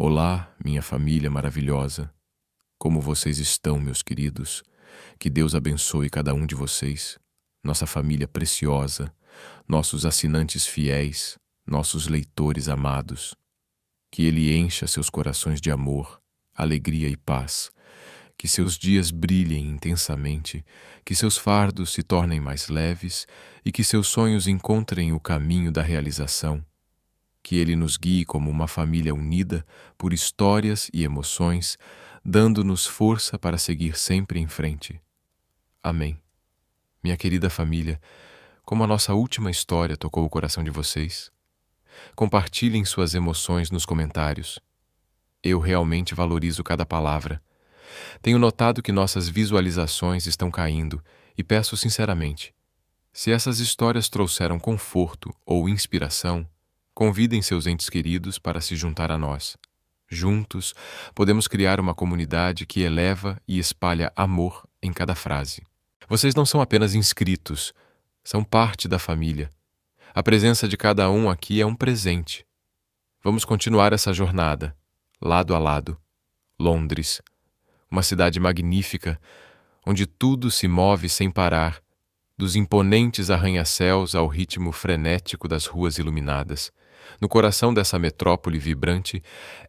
Olá, minha família maravilhosa. Como vocês estão, meus queridos? Que Deus abençoe cada um de vocês, nossa família preciosa, nossos assinantes fiéis, nossos leitores amados. Que Ele encha seus corações de amor, alegria e paz. Que seus dias brilhem intensamente, que seus fardos se tornem mais leves e que seus sonhos encontrem o caminho da realização. Que Ele nos guie como uma família unida por histórias e emoções, dando-nos força para seguir sempre em frente. Amém. Minha querida família, como a nossa última história tocou o coração de vocês, compartilhem suas emoções nos comentários. Eu realmente valorizo cada palavra. Tenho notado que nossas visualizações estão caindo e peço sinceramente, se essas histórias trouxeram conforto ou inspiração, convidem seus entes queridos para se juntar a nós. Juntos, podemos criar uma comunidade que eleva e espalha amor em cada frase. Vocês não são apenas inscritos, são parte da família. A presença de cada um aqui é um presente. Vamos continuar essa jornada, lado a lado. Londres, uma cidade magnífica, onde tudo se move sem parar, dos imponentes arranha-céus ao ritmo frenético das ruas iluminadas. No coração dessa metrópole vibrante,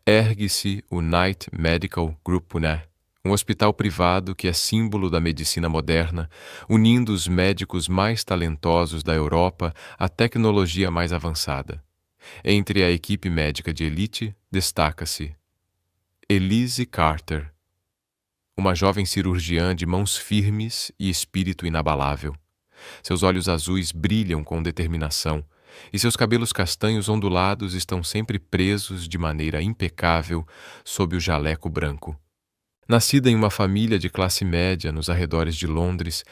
ergue-se o Knight Medical Group Pune, um hospital privado que é símbolo da medicina moderna, unindo os médicos mais talentosos da Europa à tecnologia mais avançada. Entre a equipe médica de elite, destaca-se Elise Carter, uma jovem cirurgiã de mãos firmes e espírito inabalável. Seus olhos azuis brilham com determinação, e seus cabelos castanhos ondulados estão sempre presos de maneira impecável sob o jaleco branco. Nascida em uma família de classe média nos arredores de Londres,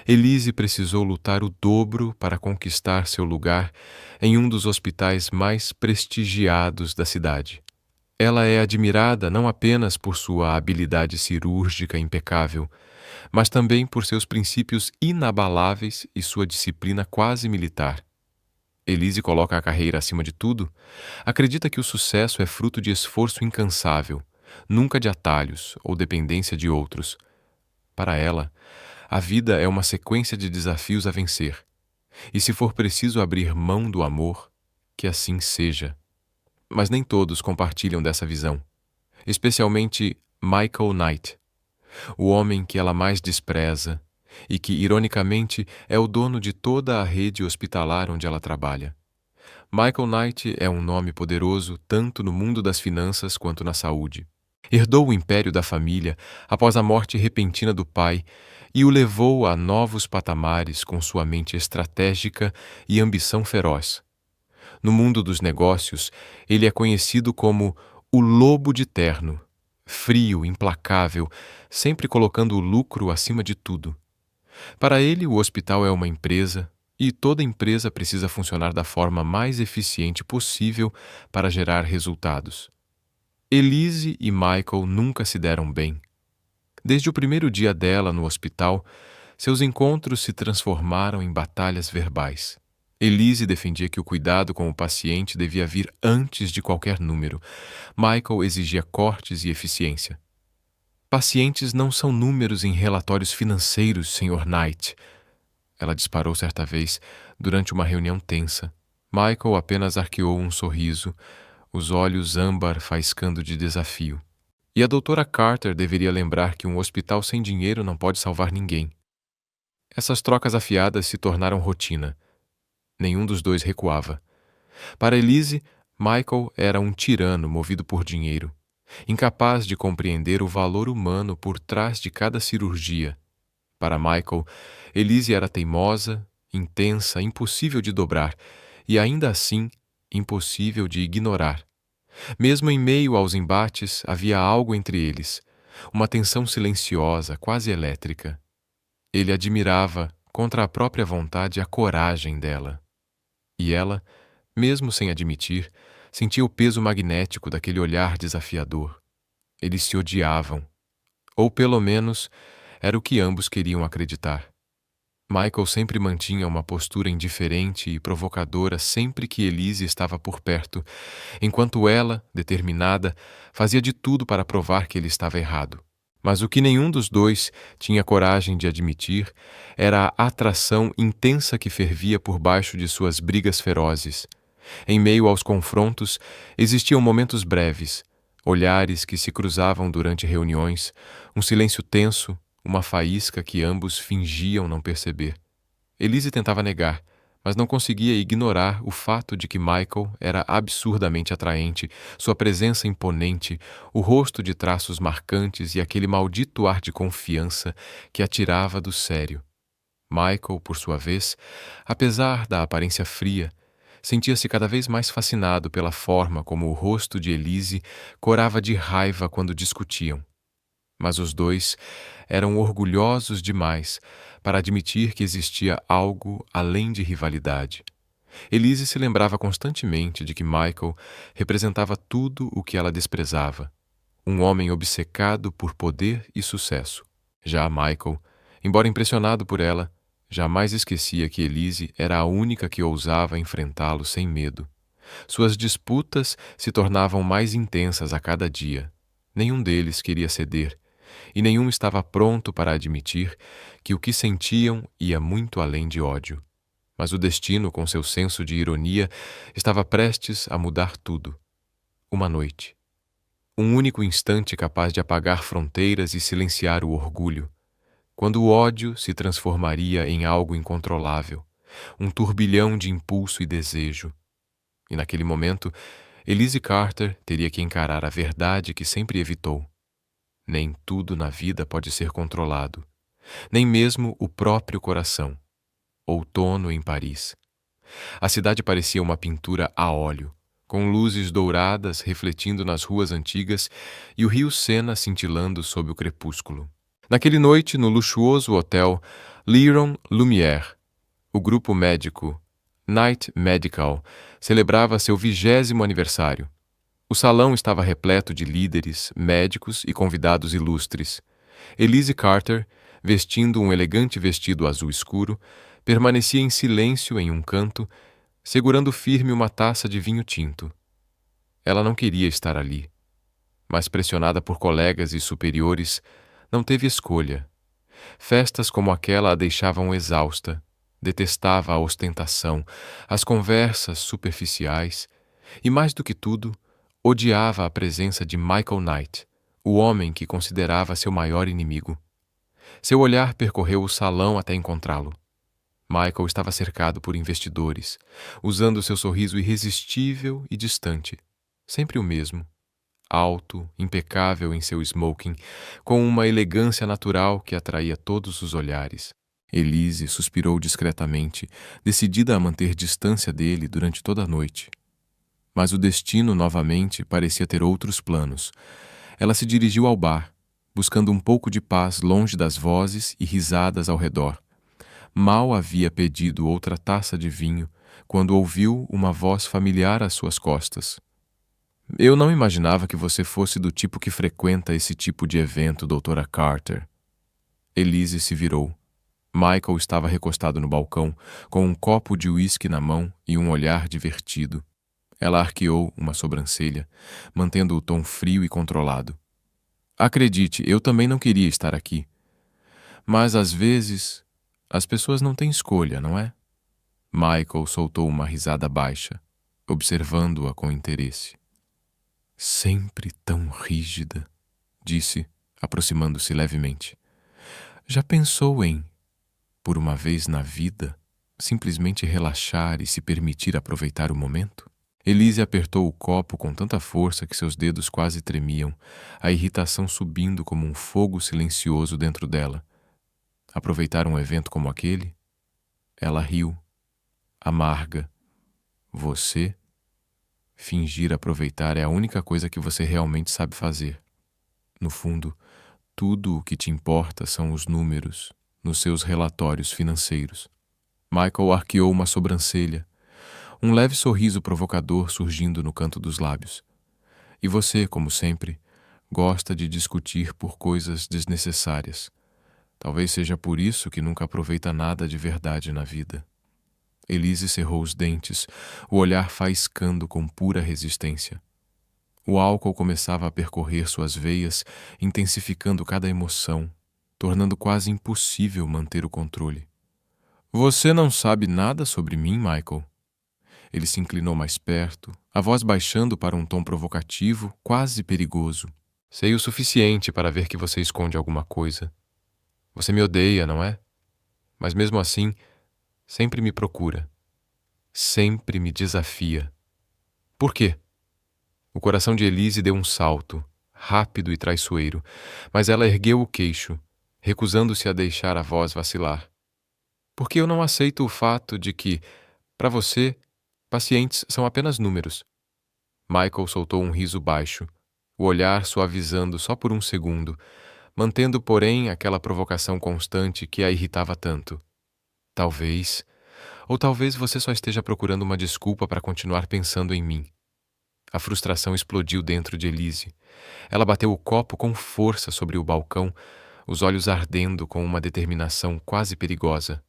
Elise precisou lutar o dobro para conquistar seu lugar em um dos hospitais mais prestigiados da cidade. Ela é admirada não apenas por sua habilidade cirúrgica impecável, mas também por seus princípios inabaláveis e sua disciplina quase militar. Elise coloca a carreira acima de tudo, acredita que o sucesso é fruto de esforço incansável, nunca de atalhos ou dependência de outros. Para ela, a vida é uma sequência de desafios a vencer, e se for preciso abrir mão do amor, que assim seja. Mas nem todos compartilham dessa visão, especialmente Michael Knight, o homem que ela mais despreza e que, ironicamente, é o dono de toda a rede hospitalar onde ela trabalha. Michael Knight é um nome poderoso tanto no mundo das finanças quanto na saúde. Herdou o império da família após a morte repentina do pai e o levou a novos patamares com sua mente estratégica e ambição feroz. No mundo dos negócios, ele é conhecido como o lobo de terno, frio, implacável, sempre colocando o lucro acima de tudo. Para ele, o hospital é uma empresa e toda empresa precisa funcionar da forma mais eficiente possível para gerar resultados. Elise e Michael nunca se deram bem. Desde o primeiro dia dela no hospital, seus encontros se transformaram em batalhas verbais. Elise defendia que o cuidado com o paciente devia vir antes de qualquer número. Michael exigia cortes e eficiência. Pacientes não são números em relatórios financeiros, Sr. Knight. Ela disparou certa vez, durante uma reunião tensa. Michael apenas arqueou um sorriso, os olhos âmbar faiscando de desafio. E a doutora Carter deveria lembrar que um hospital sem dinheiro não pode salvar ninguém. Essas trocas afiadas se tornaram rotina. Nenhum dos dois recuava. Para Elise, Michael era um tirano movido por dinheiro, incapaz de compreender o valor humano por trás de cada cirurgia. Para Michael, Elise era teimosa, intensa, impossível de dobrar e, ainda assim, impossível de ignorar. Mesmo em meio aos embates, havia algo entre eles, uma tensão silenciosa, quase elétrica. Ele admirava, contra a própria vontade, a coragem dela. E ela, mesmo sem admitir, sentia o peso magnético daquele olhar desafiador. Eles se odiavam. Ou, pelo menos, era o que ambos queriam acreditar. Michael sempre mantinha uma postura indiferente e provocadora sempre que Elise estava por perto, enquanto ela, determinada, fazia de tudo para provar que ele estava errado. Mas o que nenhum dos dois tinha coragem de admitir era a atração intensa que fervia por baixo de suas brigas ferozes. Em meio aos confrontos, existiam momentos breves, olhares que se cruzavam durante reuniões, um silêncio tenso, uma faísca que ambos fingiam não perceber. Elise tentava negar, mas não conseguia ignorar o fato de que Michael era absurdamente atraente, sua presença imponente, o rosto de traços marcantes e aquele maldito ar de confiança que a tirava do sério. Michael, por sua vez, apesar da aparência fria, sentia-se cada vez mais fascinado pela forma como o rosto de Elise corava de raiva quando discutiam. Mas os dois eram orgulhosos demais para admitir que existia algo além de rivalidade. Elise se lembrava constantemente de que Michael representava tudo o que ela desprezava, um homem obcecado por poder e sucesso. Já Michael, embora impressionado por ela, jamais esquecia que Elise era a única que ousava enfrentá-lo sem medo. Suas disputas se tornavam mais intensas a cada dia. Nenhum deles queria ceder, e nenhum estava pronto para admitir que o que sentiam ia muito além de ódio. Mas o destino, com seu senso de ironia, estava prestes a mudar tudo. Uma noite. Um único instante capaz de apagar fronteiras e silenciar o orgulho, quando o ódio se transformaria em algo incontrolável, um turbilhão de impulso e desejo. E naquele momento, Elise Carter teria que encarar a verdade que sempre evitou. Nem tudo na vida pode ser controlado, nem mesmo o próprio coração. Outono em Paris. A cidade parecia uma pintura a óleo, com luzes douradas refletindo nas ruas antigas e o rio Sena cintilando sob o crepúsculo. Naquela noite, no luxuoso hotel Liron Lumière, o grupo médico Knight Medical celebrava seu 20º aniversário. O salão estava repleto de líderes, médicos e convidados ilustres. Elise Carter, vestindo um elegante vestido azul escuro, permanecia em silêncio em um canto, segurando firme uma taça de vinho tinto. Ela não queria estar ali, mas pressionada por colegas e superiores, não teve escolha. Festas como aquela a deixavam exausta, detestava a ostentação, as conversas superficiais e, mais do que tudo, odiava a presença de Michael Knight, o homem que considerava seu maior inimigo. Seu olhar percorreu o salão até encontrá-lo. Michael estava cercado por investidores, usando seu sorriso irresistível e distante, sempre o mesmo, alto, impecável em seu smoking, com uma elegância natural que atraía todos os olhares. Elise suspirou discretamente, decidida a manter distância dele durante toda a noite. Mas o destino, novamente, parecia ter outros planos. Ela se dirigiu ao bar, buscando um pouco de paz longe das vozes e risadas ao redor. Mal havia pedido outra taça de vinho, quando ouviu uma voz familiar às suas costas. Eu não imaginava que você fosse do tipo que frequenta esse tipo de evento, doutora Carter. Elise se virou. Michael estava recostado no balcão, com um copo de uísque na mão e um olhar divertido. Ela arqueou uma sobrancelha, mantendo o tom frio e controlado. Acredite, eu também não queria estar aqui. Mas, às vezes, as pessoas não têm escolha, não é? Michael soltou uma risada baixa, observando-a com interesse. Sempre tão rígida, disse, aproximando-se levemente. Já pensou em, por uma vez na vida, simplesmente relaxar e se permitir aproveitar o momento? Elise apertou o copo com tanta força que seus dedos quase tremiam, a irritação subindo como um fogo silencioso dentro dela. Aproveitar um evento como aquele? Ela riu, amarga. Você? Fingir aproveitar é a única coisa que você realmente sabe fazer. No fundo, tudo o que te importa são os números nos seus relatórios financeiros. Michael arqueou uma sobrancelha, um leve sorriso provocador surgindo no canto dos lábios. E você, como sempre, gosta de discutir por coisas desnecessárias. Talvez seja por isso que nunca aproveita nada de verdade na vida. Elise cerrou os dentes, o olhar faiscando com pura resistência. O álcool começava a percorrer suas veias, intensificando cada emoção, tornando quase impossível manter o controle. Você não sabe nada sobre mim, Michael? Ele se inclinou mais perto, a voz baixando para um tom provocativo, quase perigoso. Sei o suficiente para ver que você esconde alguma coisa. Você me odeia, não é? Mas mesmo assim, sempre me procura. Sempre me desafia. Por quê? O coração de Elise deu um salto, rápido e traiçoeiro, mas ela ergueu o queixo, recusando-se a deixar a voz vacilar. Porque eu não aceito o fato de que, para você, pacientes são apenas números. Michael soltou um riso baixo, o olhar suavizando só por um segundo, mantendo, porém, aquela provocação constante que a irritava tanto. Talvez, ou talvez você só esteja procurando uma desculpa para continuar pensando em mim. A frustração explodiu dentro de Elise. Ela bateu o copo com força sobre o balcão, os olhos ardendo com uma determinação quase perigosa.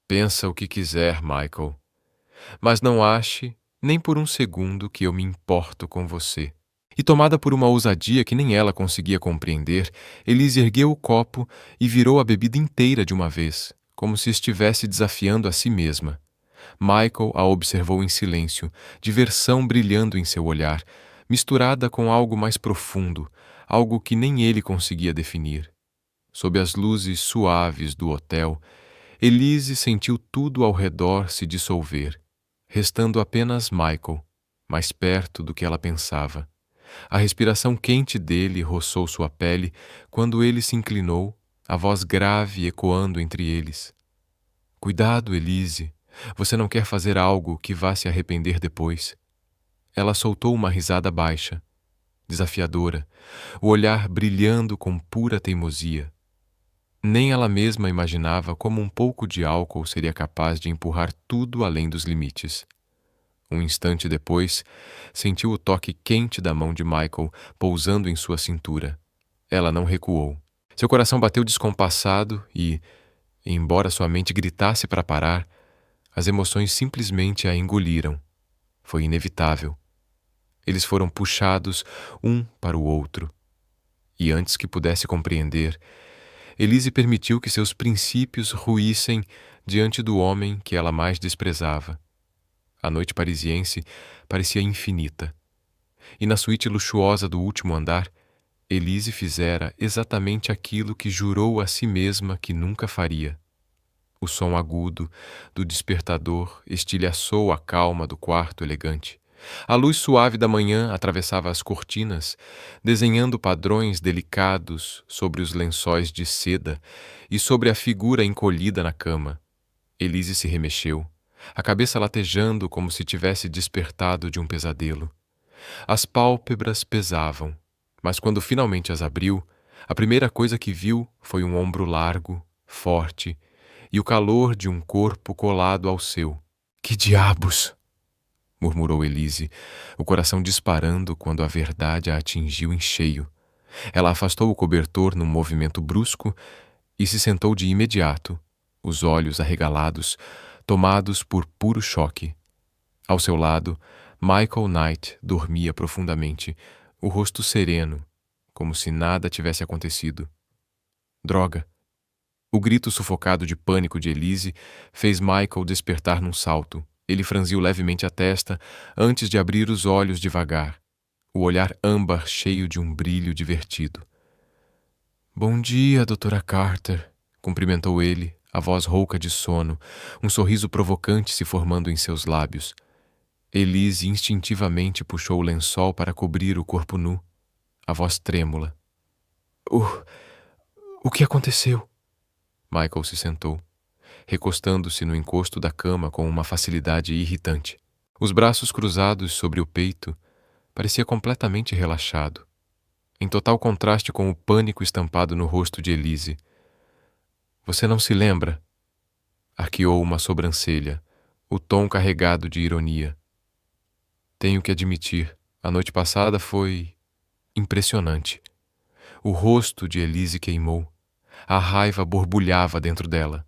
Pensa o que quiser, Michael. Mas não ache, nem por um segundo, que eu me importo com você. E tomada por uma ousadia que nem ela conseguia compreender, Elise ergueu o copo e virou a bebida inteira de uma vez, como se estivesse desafiando a si mesma. Michael a observou em silêncio, diversão brilhando em seu olhar, misturada com algo mais profundo, algo que nem ele conseguia definir. Sob as luzes suaves do hotel, Elise sentiu tudo ao redor se dissolver, restando apenas Michael, mais perto do que ela pensava. A respiração quente dele roçou sua pele quando ele se inclinou, a voz grave ecoando entre eles. Cuidado, Elise. Você não quer fazer algo que vá se arrepender depois. Ela soltou uma risada baixa, desafiadora, o olhar brilhando com pura teimosia. Nem ela mesma imaginava como um pouco de álcool seria capaz de empurrar tudo além dos limites. Um instante depois, sentiu o toque quente da mão de Michael pousando em sua cintura. Ela não recuou. Seu coração bateu descompassado e, embora sua mente gritasse para parar, as emoções simplesmente a engoliram. Foi inevitável. Eles foram puxados um para o outro. E antes que pudesse compreender, Elise permitiu que seus princípios ruíssem diante do homem que ela mais desprezava. A noite parisiense parecia infinita. E na suíte luxuosa do último andar, Elise fizera exatamente aquilo que jurou a si mesma que nunca faria. O som agudo do despertador estilhaçou a calma do quarto elegante. A luz suave da manhã atravessava as cortinas, desenhando padrões delicados sobre os lençóis de seda e sobre a figura encolhida na cama. Elise se remexeu, a cabeça latejando como se tivesse despertado de um pesadelo. As pálpebras pesavam, mas quando finalmente as abriu, a primeira coisa que viu foi um ombro largo, forte, e o calor de um corpo colado ao seu. Que diabos! Murmurou Elise, o coração disparando quando a verdade a atingiu em cheio. Ela afastou o cobertor num movimento brusco e se sentou de imediato, os olhos arregalados, tomados por puro choque. Ao seu lado, Michael Knight dormia profundamente, o rosto sereno, como se nada tivesse acontecido. Droga! O grito sufocado de pânico de Elise fez Michael despertar num salto. Ele franziu levemente a testa antes de abrir os olhos devagar, o olhar âmbar cheio de um brilho divertido. Bom dia, doutora Carter, cumprimentou ele, a voz rouca de sono, um sorriso provocante se formando em seus lábios. Elise instintivamente puxou o lençol para cobrir o corpo nu, a voz trêmula. O que aconteceu? Michael se sentou, recostando-se no encosto da cama com uma facilidade irritante. Os braços cruzados sobre o peito, parecia completamente relaxado, em total contraste com o pânico estampado no rosto de Elise. Você não se lembra? Arqueou uma sobrancelha, o tom carregado de ironia. Tenho que admitir, a noite passada foi impressionante. O rosto de Elise queimou. A raiva borbulhava dentro dela.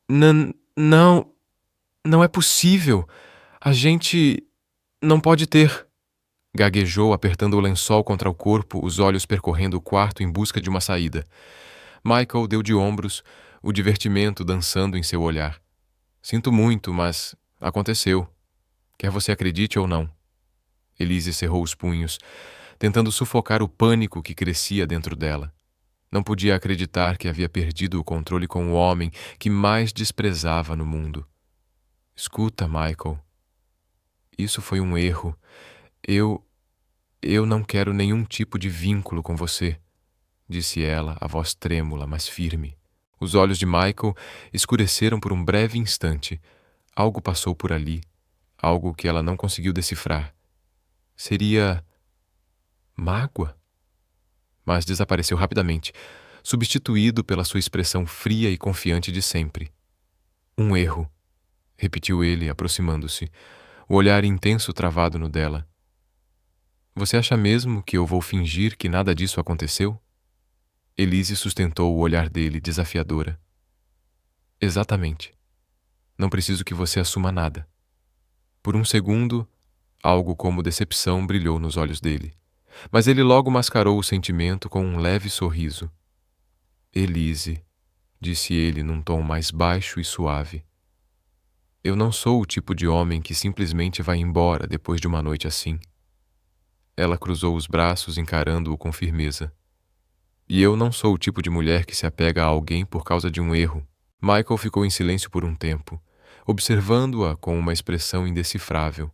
Não, não é possível. A gente não pode ter. Gaguejou, apertando o lençol contra o corpo, os olhos percorrendo o quarto em busca de uma saída. Michael deu de ombros, o divertimento dançando em seu olhar. Sinto muito, mas aconteceu. Quer você acredite ou não. Elise cerrou os punhos, tentando sufocar o pânico que crescia dentro dela. Não podia acreditar que havia perdido o controle com o homem que mais desprezava no mundo. Escuta, Michael. Isso foi um erro. Eu não quero nenhum tipo de vínculo com você, disse ela, a voz trêmula, mas firme. Os olhos de Michael escureceram por um breve instante. Algo passou por ali, algo que ela não conseguiu decifrar. Seria mágoa? Mas desapareceu rapidamente, substituído pela sua expressão fria e confiante de sempre. Um erro, repetiu ele, aproximando-se, o olhar intenso travado no dela. Você acha mesmo que eu vou fingir que nada disso aconteceu? Elise sustentou o olhar dele, desafiadora. Exatamente. Não preciso que você assuma nada. Por um segundo, algo como decepção brilhou nos olhos dele. Mas ele logo mascarou o sentimento com um leve sorriso. Elise, disse ele num tom mais baixo e suave. Eu não sou o tipo de homem que simplesmente vai embora depois de uma noite assim. Ela cruzou os braços, encarando-o com firmeza. E eu não sou o tipo de mulher que se apega a alguém por causa de um erro. Michael ficou em silêncio por um tempo, observando-a com uma expressão indecifrável.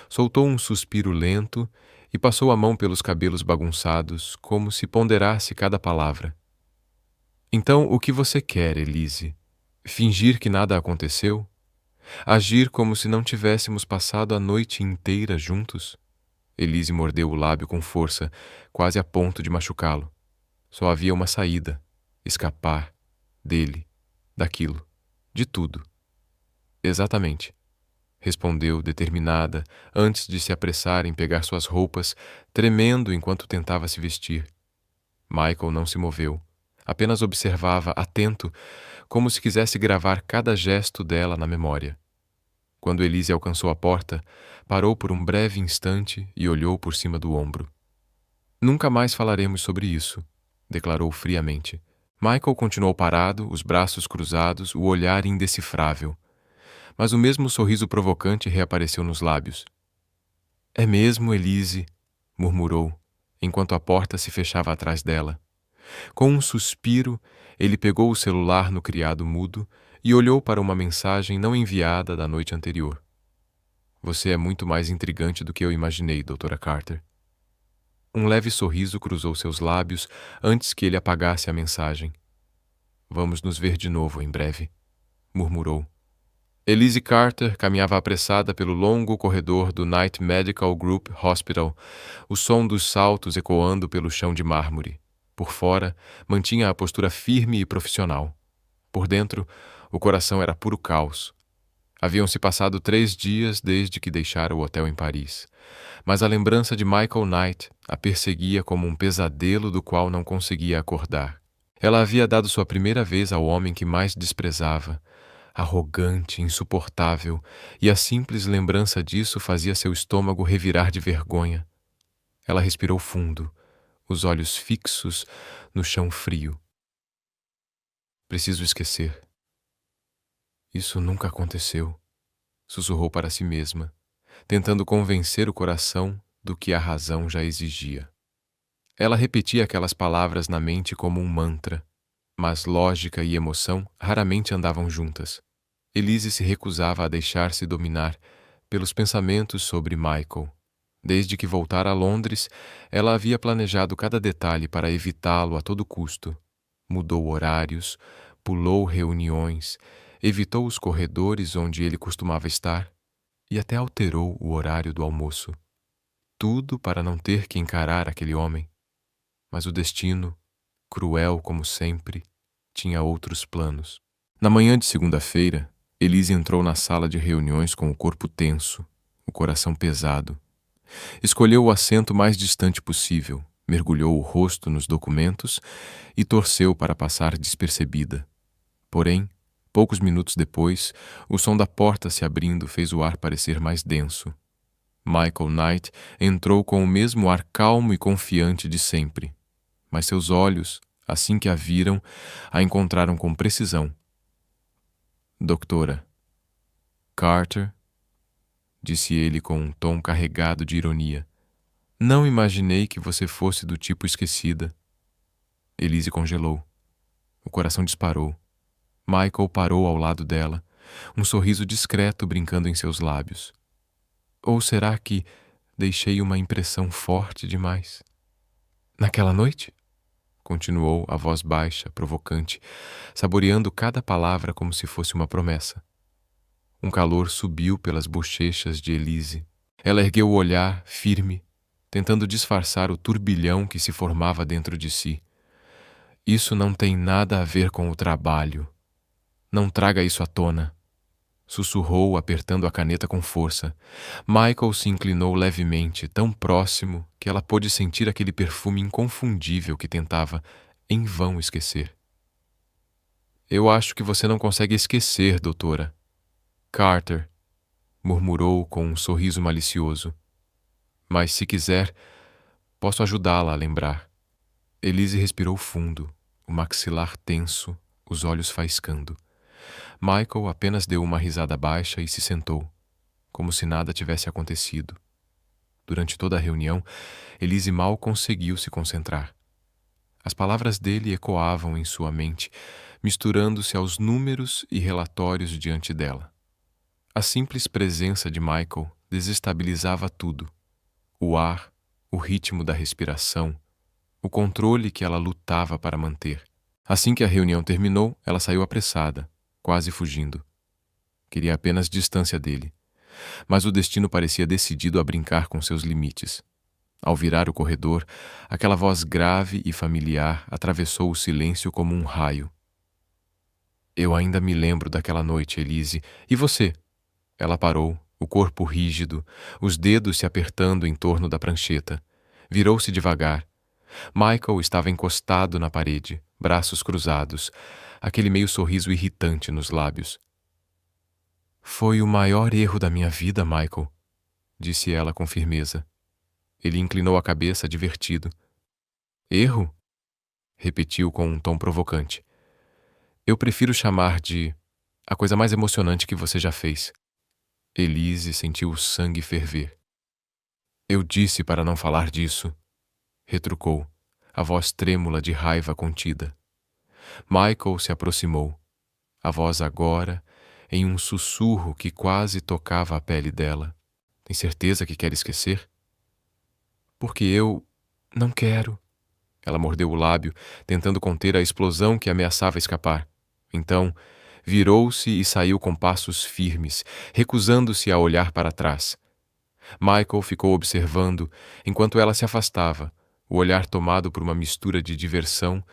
Soltou um suspiro lento e passou a mão pelos cabelos bagunçados, como se ponderasse cada palavra. Então, o que você quer, Elise? Fingir que nada aconteceu? Agir como se não tivéssemos passado a noite inteira juntos? Elise mordeu o lábio com força, quase a ponto de machucá-lo. Só havia uma saída: escapar dele, daquilo, de tudo. Exatamente, respondeu determinada, antes de se apressar em pegar suas roupas, tremendo enquanto tentava se vestir. Michael não se moveu, apenas observava, atento, como se quisesse gravar cada gesto dela na memória. Quando Elise alcançou a porta, parou por um breve instante e olhou por cima do ombro. Nunca mais falaremos sobre isso, declarou friamente. Michael continuou parado, os braços cruzados, o olhar indecifrável. Mas o mesmo sorriso provocante reapareceu nos lábios. É mesmo, Elise, murmurou, enquanto a porta se fechava atrás dela. Com um suspiro, ele pegou o celular no criado mudo e olhou para uma mensagem não enviada da noite anterior. Você é muito mais intrigante do que eu imaginei, Dra. Carter. Um leve sorriso cruzou seus lábios antes que ele apagasse a mensagem. Vamos nos ver de novo em breve, murmurou. Elise Carter caminhava apressada pelo longo corredor do Knight Medical Group Hospital, o som dos saltos ecoando pelo chão de mármore. Por fora, mantinha a postura firme e profissional. Por dentro, o coração era puro caos. Haviam-se passado 3 dias desde que deixara o hotel em Paris, mas a lembrança de Michael Knight a perseguia como um pesadelo do qual não conseguia acordar. Ela havia dado sua primeira vez ao homem que mais desprezava, arrogante, insuportável, e a simples lembrança disso fazia seu estômago revirar de vergonha. Ela respirou fundo, os olhos fixos no chão frio. Preciso esquecer. Isso nunca aconteceu, sussurrou para si mesma, tentando convencer o coração do que a razão já exigia. Ela repetia aquelas palavras na mente como um mantra, mas lógica e emoção raramente andavam juntas. Elise se recusava a deixar-se dominar pelos pensamentos sobre Michael. Desde que voltara a Londres, ela havia planejado cada detalhe para evitá-lo a todo custo. Mudou horários, pulou reuniões, evitou os corredores onde ele costumava estar e até alterou o horário do almoço. Tudo para não ter que encarar aquele homem. Mas o destino, cruel como sempre, tinha outros planos. Na manhã de segunda-feira, Elise entrou na sala de reuniões com o corpo tenso, o coração pesado. Escolheu o assento mais distante possível, mergulhou o rosto nos documentos e torceu para passar despercebida. Porém, poucos minutos depois, o som da porta se abrindo fez o ar parecer mais denso. Michael Knight entrou com o mesmo ar calmo e confiante de sempre, mas seus olhos, assim que a viram, a encontraram com precisão. Doutora Carter, disse ele com um tom carregado de ironia, não imaginei que você fosse do tipo esquecida. Elise congelou. O coração disparou. Michael parou ao lado dela, um sorriso discreto brincando em seus lábios. Ou será que deixei uma impressão forte demais? Naquela noite? Continuou a voz baixa, provocante, saboreando cada palavra como se fosse uma promessa. Um calor subiu pelas bochechas de Elise. Ela ergueu o olhar, firme, tentando disfarçar o turbilhão que se formava dentro de si. Isso não tem nada a ver com o trabalho. Não traga isso à tona. Sussurrou, apertando a caneta com força. Michael se inclinou levemente, tão próximo que ela pôde sentir aquele perfume inconfundível que tentava, em vão, esquecer. Eu acho que você não consegue esquecer, doutora. Carter, murmurou com um sorriso malicioso. Mas, se quiser, posso ajudá-la a lembrar. Elise respirou fundo, o maxilar tenso, os olhos faiscando. Michael apenas deu uma risada baixa e se sentou, como se nada tivesse acontecido. Durante toda a reunião, Elise mal conseguiu se concentrar. As palavras dele ecoavam em sua mente, misturando-se aos números e relatórios diante dela. A simples presença de Michael desestabilizava tudo. O ar, o ritmo da respiração, o controle que ela lutava para manter. Assim que a reunião terminou, ela saiu apressada, quase fugindo. Queria apenas distância dele. Mas o destino parecia decidido a brincar com seus limites. Ao virar o corredor, aquela voz grave e familiar atravessou o silêncio como um raio. Eu ainda me lembro daquela noite, Elise. E você? Ela parou, o corpo rígido, os dedos se apertando em torno da prancheta. Virou-se devagar. Michael estava encostado na parede, braços cruzados, aquele meio sorriso irritante nos lábios. Foi o maior erro da minha vida, Michael, disse ela com firmeza. Ele inclinou a cabeça, divertido. Erro? Repetiu com um tom provocante. Eu prefiro chamar de a coisa mais emocionante que você já fez. Elise sentiu o sangue ferver. Eu disse para não falar disso, retrucou, a voz trêmula de raiva contida. Michael se aproximou, a voz agora em um sussurro que quase tocava a pele dela. Tem certeza que quer esquecer? Porque eu não quero. Ela mordeu o lábio, tentando conter a explosão que ameaçava escapar. Então, virou-se e saiu com passos firmes, recusando-se a olhar para trás. Michael ficou observando enquanto ela se afastava, o olhar tomado por uma mistura de diversão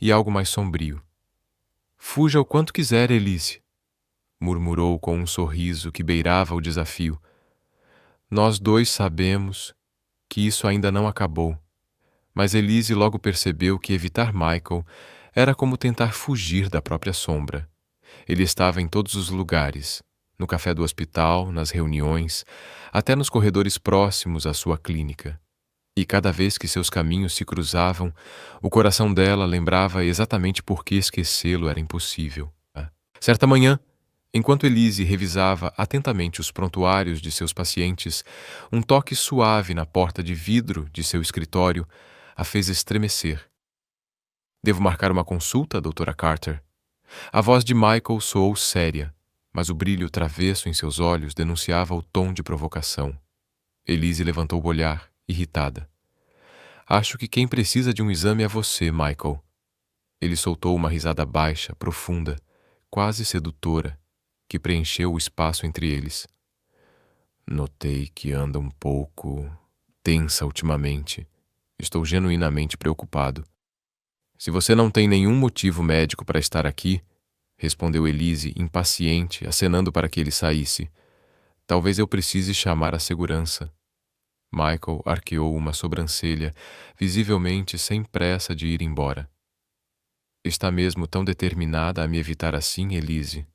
e algo mais sombrio. Fuja o quanto quiser, Elise, murmurou com um sorriso que beirava o desafio. Nós dois sabemos que isso ainda não acabou, mas Elise logo percebeu que evitar Michael era como tentar fugir da própria sombra. Ele estava em todos os lugares, no café do hospital, nas reuniões, até nos corredores próximos à sua clínica. E cada vez que seus caminhos se cruzavam, o coração dela lembrava exatamente por que esquecê-lo era impossível. Certa manhã, enquanto Elise revisava atentamente os prontuários de seus pacientes, um toque suave na porta de vidro de seu escritório a fez estremecer. Devo marcar uma consulta, doutora Carter? A voz de Michael soou séria, mas o brilho travesso em seus olhos denunciava o tom de provocação. Elise levantou o olhar, irritada. Acho que quem precisa de um exame é você, Michael. Ele soltou uma risada baixa, profunda, quase sedutora, que preencheu o espaço entre eles. Notei que anda um pouco tensa ultimamente. Estou genuinamente preocupado. Se você não tem nenhum motivo médico para estar aqui, respondeu Elise, impaciente, acenando para que ele saísse. Talvez eu precise chamar a segurança. Michael arqueou uma sobrancelha, visivelmente sem pressa de ir embora. Está mesmo tão determinada a me evitar assim, Elise?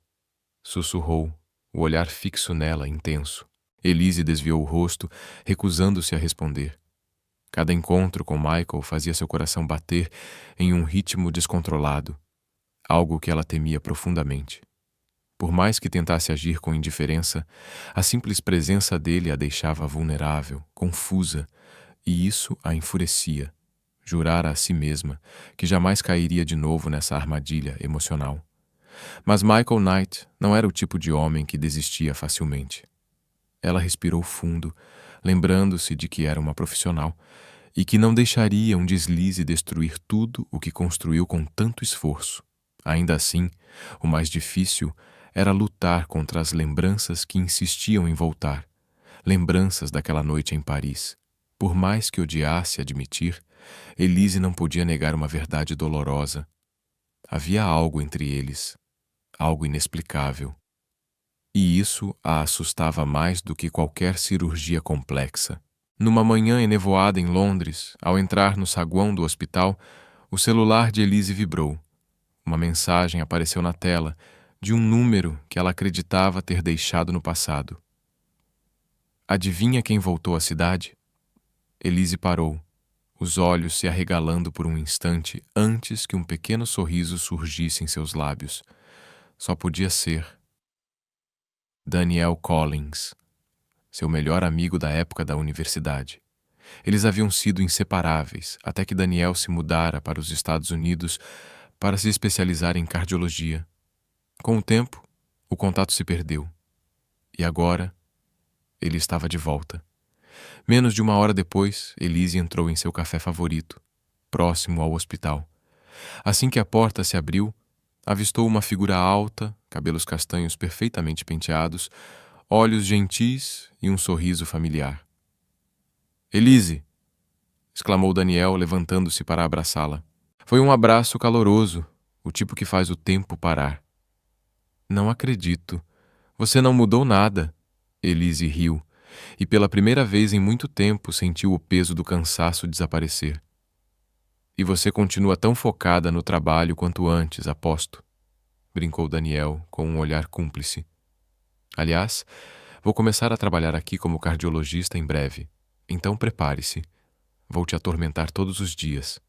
Sussurrou, o olhar fixo nela, intenso. Elise desviou o rosto, recusando-se a responder. Cada encontro com Michael fazia seu coração bater em um ritmo descontrolado, algo que ela temia profundamente. Por mais que tentasse agir com indiferença, a simples presença dele a deixava vulnerável, confusa, e isso a enfurecia. Jurara a si mesma que jamais cairia de novo nessa armadilha emocional. Mas Michael Knight não era o tipo de homem que desistia facilmente. Ela respirou fundo, lembrando-se de que era uma profissional e que não deixaria um deslize destruir tudo o que construiu com tanto esforço. Ainda assim, o mais difícil era lutar contra as lembranças que insistiam em voltar, lembranças daquela noite em Paris. Por mais que odiasse admitir, Elise não podia negar uma verdade dolorosa. Havia algo entre eles, algo inexplicável. E isso a assustava mais do que qualquer cirurgia complexa. Numa manhã enevoada em Londres, ao entrar no saguão do hospital, o celular de Elise vibrou. Uma mensagem apareceu na tela, de um número que ela acreditava ter deixado no passado. Adivinha quem voltou à cidade? Elise parou, os olhos se arregalando por um instante antes que um pequeno sorriso surgisse em seus lábios. Só podia ser Daniel Collins, seu melhor amigo da época da universidade. Eles haviam sido inseparáveis até que Daniel se mudara para os Estados Unidos para se especializar em cardiologia. Com o tempo, o contato se perdeu. E agora, ele estava de volta. Menos de uma hora depois, Elise entrou em seu café favorito, próximo ao hospital. Assim que a porta se abriu, avistou uma figura alta, cabelos castanhos perfeitamente penteados, olhos gentis e um sorriso familiar. "Elise!" exclamou Daniel, levantando-se para abraçá-la. Foi um abraço caloroso, o tipo que faz o tempo parar. "Não acredito. Você não mudou nada." Elise riu, e pela primeira vez em muito tempo sentiu o peso do cansaço desaparecer. "E você continua tão focada no trabalho quanto antes, aposto," brincou Daniel com um olhar cúmplice. "Aliás, vou começar a trabalhar aqui como cardiologista em breve, então prepare-se. Vou te atormentar todos os dias."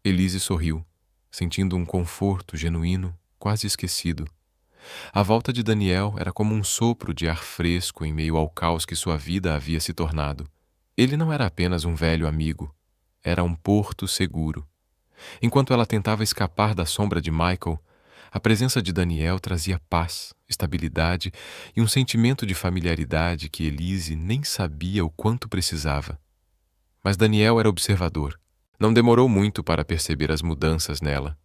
Elise sorriu, sentindo um conforto genuíno, quase esquecido. A volta de Daniel era como um sopro de ar fresco em meio ao caos que sua vida havia se tornado. Ele não era apenas um velho amigo, era um porto seguro. Enquanto ela tentava escapar da sombra de Michael, a presença de Daniel trazia paz, estabilidade e um sentimento de familiaridade que Elise nem sabia o quanto precisava. Mas Daniel era observador. Não demorou muito para perceber as mudanças nela.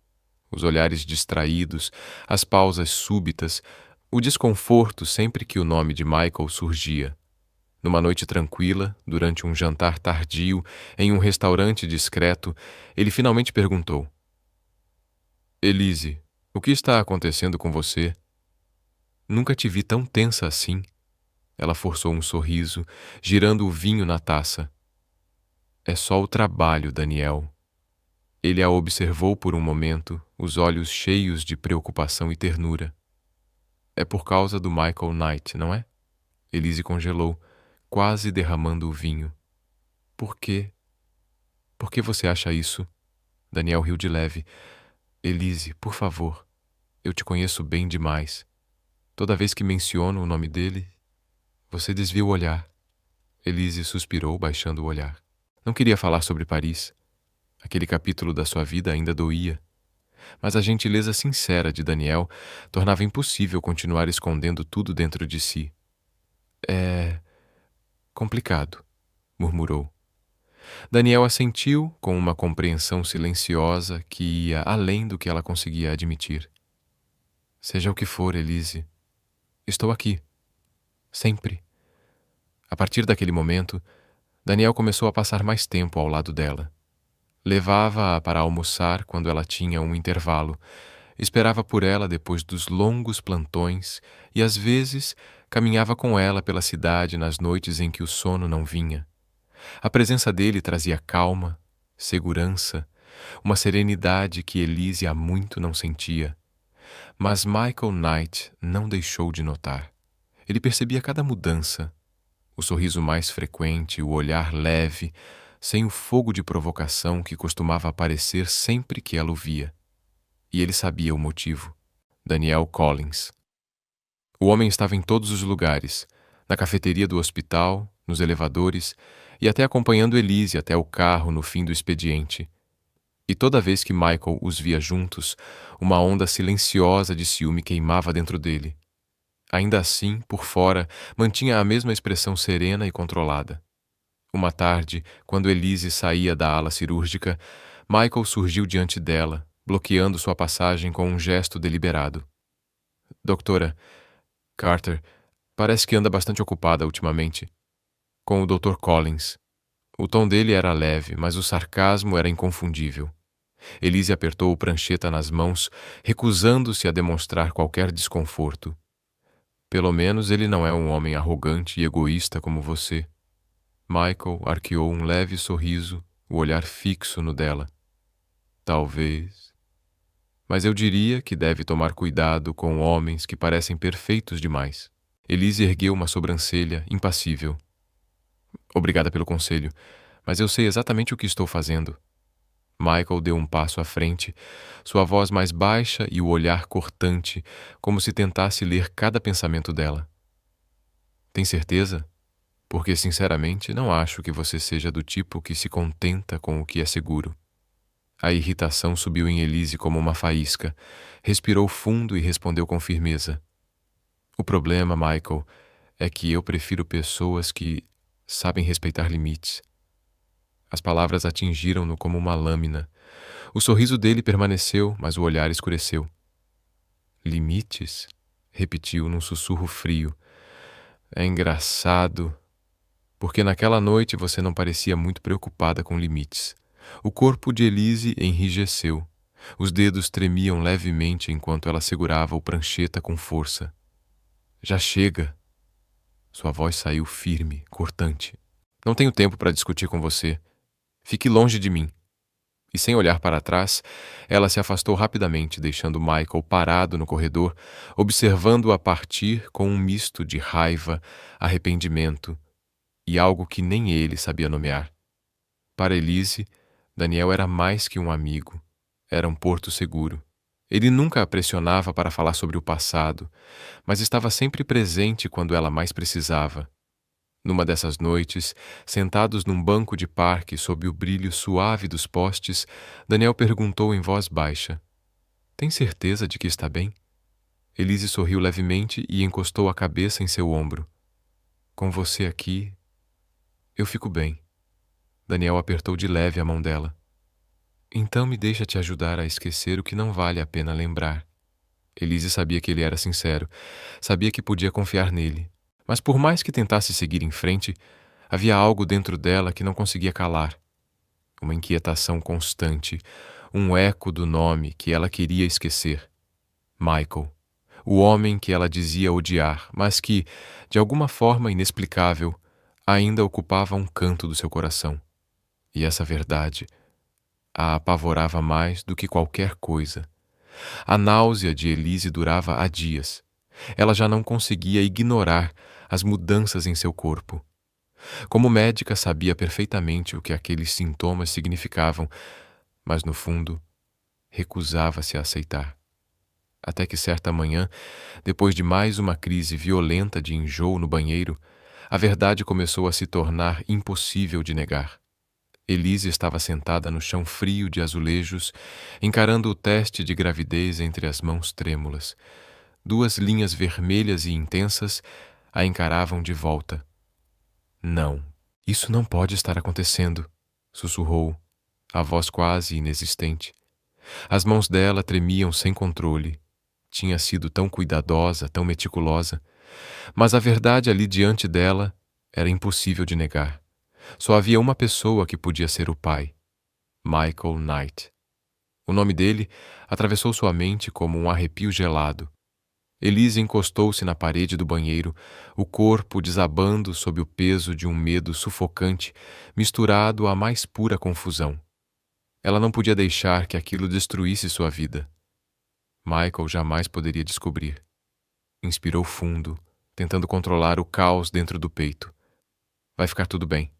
Os olhares distraídos, as pausas súbitas, o desconforto sempre que o nome de Michael surgia. Numa noite tranquila, durante um jantar tardio, em um restaurante discreto, ele finalmente perguntou: "Elise, o que está acontecendo com você?" "Nunca te vi tão tensa assim." Ela forçou um sorriso, girando o vinho na taça. "É só o trabalho, Daniel." Ele a observou por um momento, os olhos cheios de preocupação e ternura. "É por causa do Michael Knight, não é?" Elise congelou, quase derramando o vinho. "Por quê? Por que você acha isso?" Daniel riu de leve. "Elise, por favor, eu te conheço bem demais. Toda vez que menciono o nome dele, você desvia o olhar." Elise suspirou, baixando o olhar. Não queria falar sobre Paris. Aquele capítulo da sua vida ainda doía. Mas a gentileza sincera de Daniel tornava impossível continuar escondendo tudo dentro de si. "É complicado", murmurou. Daniel assentiu com uma compreensão silenciosa que ia além do que ela conseguia admitir. "Seja o que for, Elise, estou aqui. Sempre." A partir daquele momento, Daniel começou a passar mais tempo ao lado dela. Levava-a para almoçar quando ela tinha um intervalo, esperava por ela depois dos longos plantões e, às vezes, caminhava com ela pela cidade nas noites em que o sono não vinha. A presença dele trazia calma, segurança, uma serenidade que Elise há muito não sentia. Mas Michael Knight não deixou de notar. Ele percebia cada mudança, o sorriso mais frequente, o olhar leve, sem o fogo de provocação que costumava aparecer sempre que ela o via. E ele sabia o motivo. Daniel Collins. O homem estava em todos os lugares, na cafeteria do hospital, nos elevadores e até acompanhando Elise até o carro no fim do expediente. E toda vez que Michael os via juntos, uma onda silenciosa de ciúme queimava dentro dele. Ainda assim, por fora, mantinha a mesma expressão serena e controlada. Uma tarde, quando Elise saía da ala cirúrgica, Michael surgiu diante dela, bloqueando sua passagem com um gesto deliberado. Doutora, Carter, parece que anda bastante ocupada ultimamente. Com o Dr. Collins. O tom dele era leve, mas o sarcasmo era inconfundível. Elise apertou o prancheta nas mãos, recusando-se a demonstrar qualquer desconforto. Pelo menos ele não é um homem arrogante e egoísta como você. Michael arqueou um leve sorriso, o olhar fixo no dela. Talvez. Mas eu diria que deve tomar cuidado com homens que parecem perfeitos demais. Elise ergueu uma sobrancelha, impassível. Obrigada pelo conselho, mas eu sei exatamente o que estou fazendo. Michael deu um passo à frente, sua voz mais baixa e o olhar cortante, como se tentasse ler cada pensamento dela. Tem certeza? Porque, sinceramente, não acho que você seja do tipo que se contenta com o que é seguro. A irritação subiu em Elise como uma faísca. Respirou fundo e respondeu com firmeza. O problema, Michael, é que eu prefiro pessoas que sabem respeitar limites. As palavras atingiram-no como uma lâmina. O sorriso dele permaneceu, mas o olhar escureceu. Limites? Repetiu num sussurro frio. É engraçado, porque naquela noite você não parecia muito preocupada com limites. O corpo de Elise enrijeceu. Os dedos tremiam levemente enquanto ela segurava o prancheta com força. Já chega. Sua voz saiu firme, cortante. Não tenho tempo para discutir com você. Fique longe de mim. E sem olhar para trás, ela se afastou rapidamente, deixando Michael parado no corredor, observando-a partir com um misto de raiva, arrependimento e algo que nem ele sabia nomear. Para Elise, Daniel era mais que um amigo. Era um porto seguro. Ele nunca a pressionava para falar sobre o passado, mas estava sempre presente quando ela mais precisava. Numa dessas noites, sentados num banco de parque sob o brilho suave dos postes, Daniel perguntou em voz baixa: Tem certeza de que está bem? Elise sorriu levemente e encostou a cabeça em seu ombro. Com você aqui, eu fico bem. Daniel apertou de leve a mão dela. Então me deixa te ajudar a esquecer o que não vale a pena lembrar. Elise sabia que ele era sincero, sabia que podia confiar nele. Mas por mais que tentasse seguir em frente, havia algo dentro dela que não conseguia calar. Uma inquietação constante, um eco do nome que ela queria esquecer. Michael, o homem que ela dizia odiar, mas que, de alguma forma inexplicável, ainda ocupava um canto do seu coração. E essa verdade a apavorava mais do que qualquer coisa. A náusea de Elise durava há dias. Ela já não conseguia ignorar as mudanças em seu corpo. Como médica, sabia perfeitamente o que aqueles sintomas significavam, mas, no fundo, recusava-se a aceitar. Até que certa manhã, depois de mais uma crise violenta de enjoo no banheiro, a verdade começou a se tornar impossível de negar. Elise estava sentada no chão frio de azulejos, encarando o teste de gravidez entre as mãos trêmulas. Duas linhas vermelhas e intensas a encaravam de volta. Não, isso não pode estar acontecendo, sussurrou, a voz quase inexistente. As mãos dela tremiam sem controle. Tinha sido tão cuidadosa, tão meticulosa. Mas a verdade ali diante dela era impossível de negar. Só havia uma pessoa que podia ser o pai: Michael Knight. O nome dele atravessou sua mente como um arrepio gelado. Elise encostou-se na parede do banheiro, o corpo desabando sob o peso de um medo sufocante, misturado à mais pura confusão. Ela não podia deixar que aquilo destruísse sua vida. Michael jamais poderia descobrir. Inspirou fundo, tentando controlar o caos dentro do peito. Vai ficar tudo bem.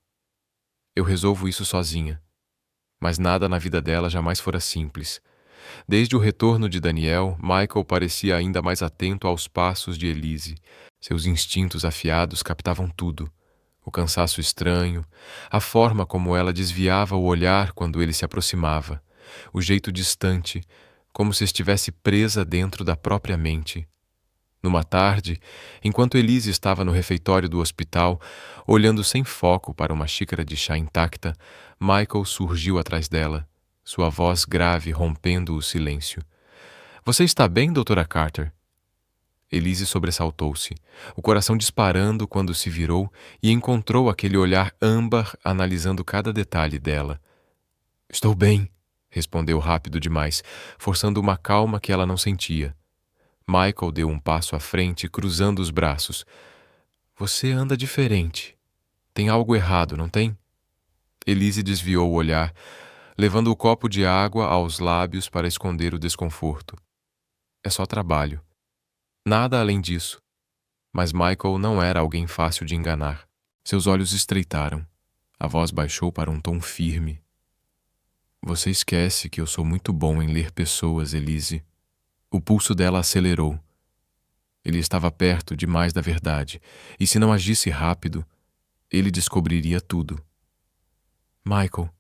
Eu resolvo isso sozinha. Mas nada na vida dela jamais fora simples. Desde o retorno de Daniel, Michael parecia ainda mais atento aos passos de Elise. Seus instintos afiados captavam tudo. O cansaço estranho, a forma como ela desviava o olhar quando ele se aproximava, o jeito distante, como se estivesse presa dentro da própria mente. Numa tarde, enquanto Elise estava no refeitório do hospital, olhando sem foco para uma xícara de chá intacta, Michael surgiu atrás dela, sua voz grave rompendo o silêncio. Você está bem, doutora Carter? Elise sobressaltou-se, o coração disparando quando se virou e encontrou aquele olhar âmbar analisando cada detalhe dela. Estou bem, respondeu rápido demais, forçando uma calma que ela não sentia. Michael deu um passo à frente, cruzando os braços. Você anda diferente. Tem algo errado, não tem? Elise desviou o olhar, levando o copo de água aos lábios para esconder o desconforto. É só trabalho. Nada além disso. Mas Michael não era alguém fácil de enganar. Seus olhos estreitaram. A voz baixou para um tom firme. Você esquece que eu sou muito bom em ler pessoas, Elise. O pulso dela acelerou. Ele estava perto demais da verdade, e se não agisse rápido, ele descobriria tudo. Michael,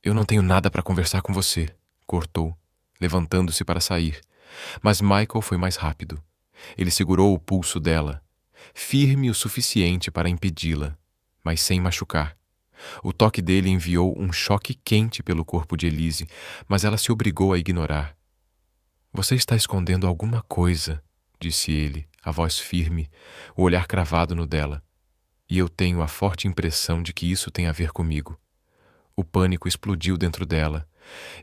eu não tenho nada para conversar com você, cortou, levantando-se para sair. Mas Michael foi mais rápido. Ele segurou o pulso dela, firme o suficiente para impedi-la, mas sem machucar. O toque dele enviou um choque quente pelo corpo de Elise, mas ela se obrigou a ignorar. Você está escondendo alguma coisa, disse ele, a voz firme, o olhar cravado no dela. E eu tenho a forte impressão de que isso tem a ver comigo. O pânico explodiu dentro dela,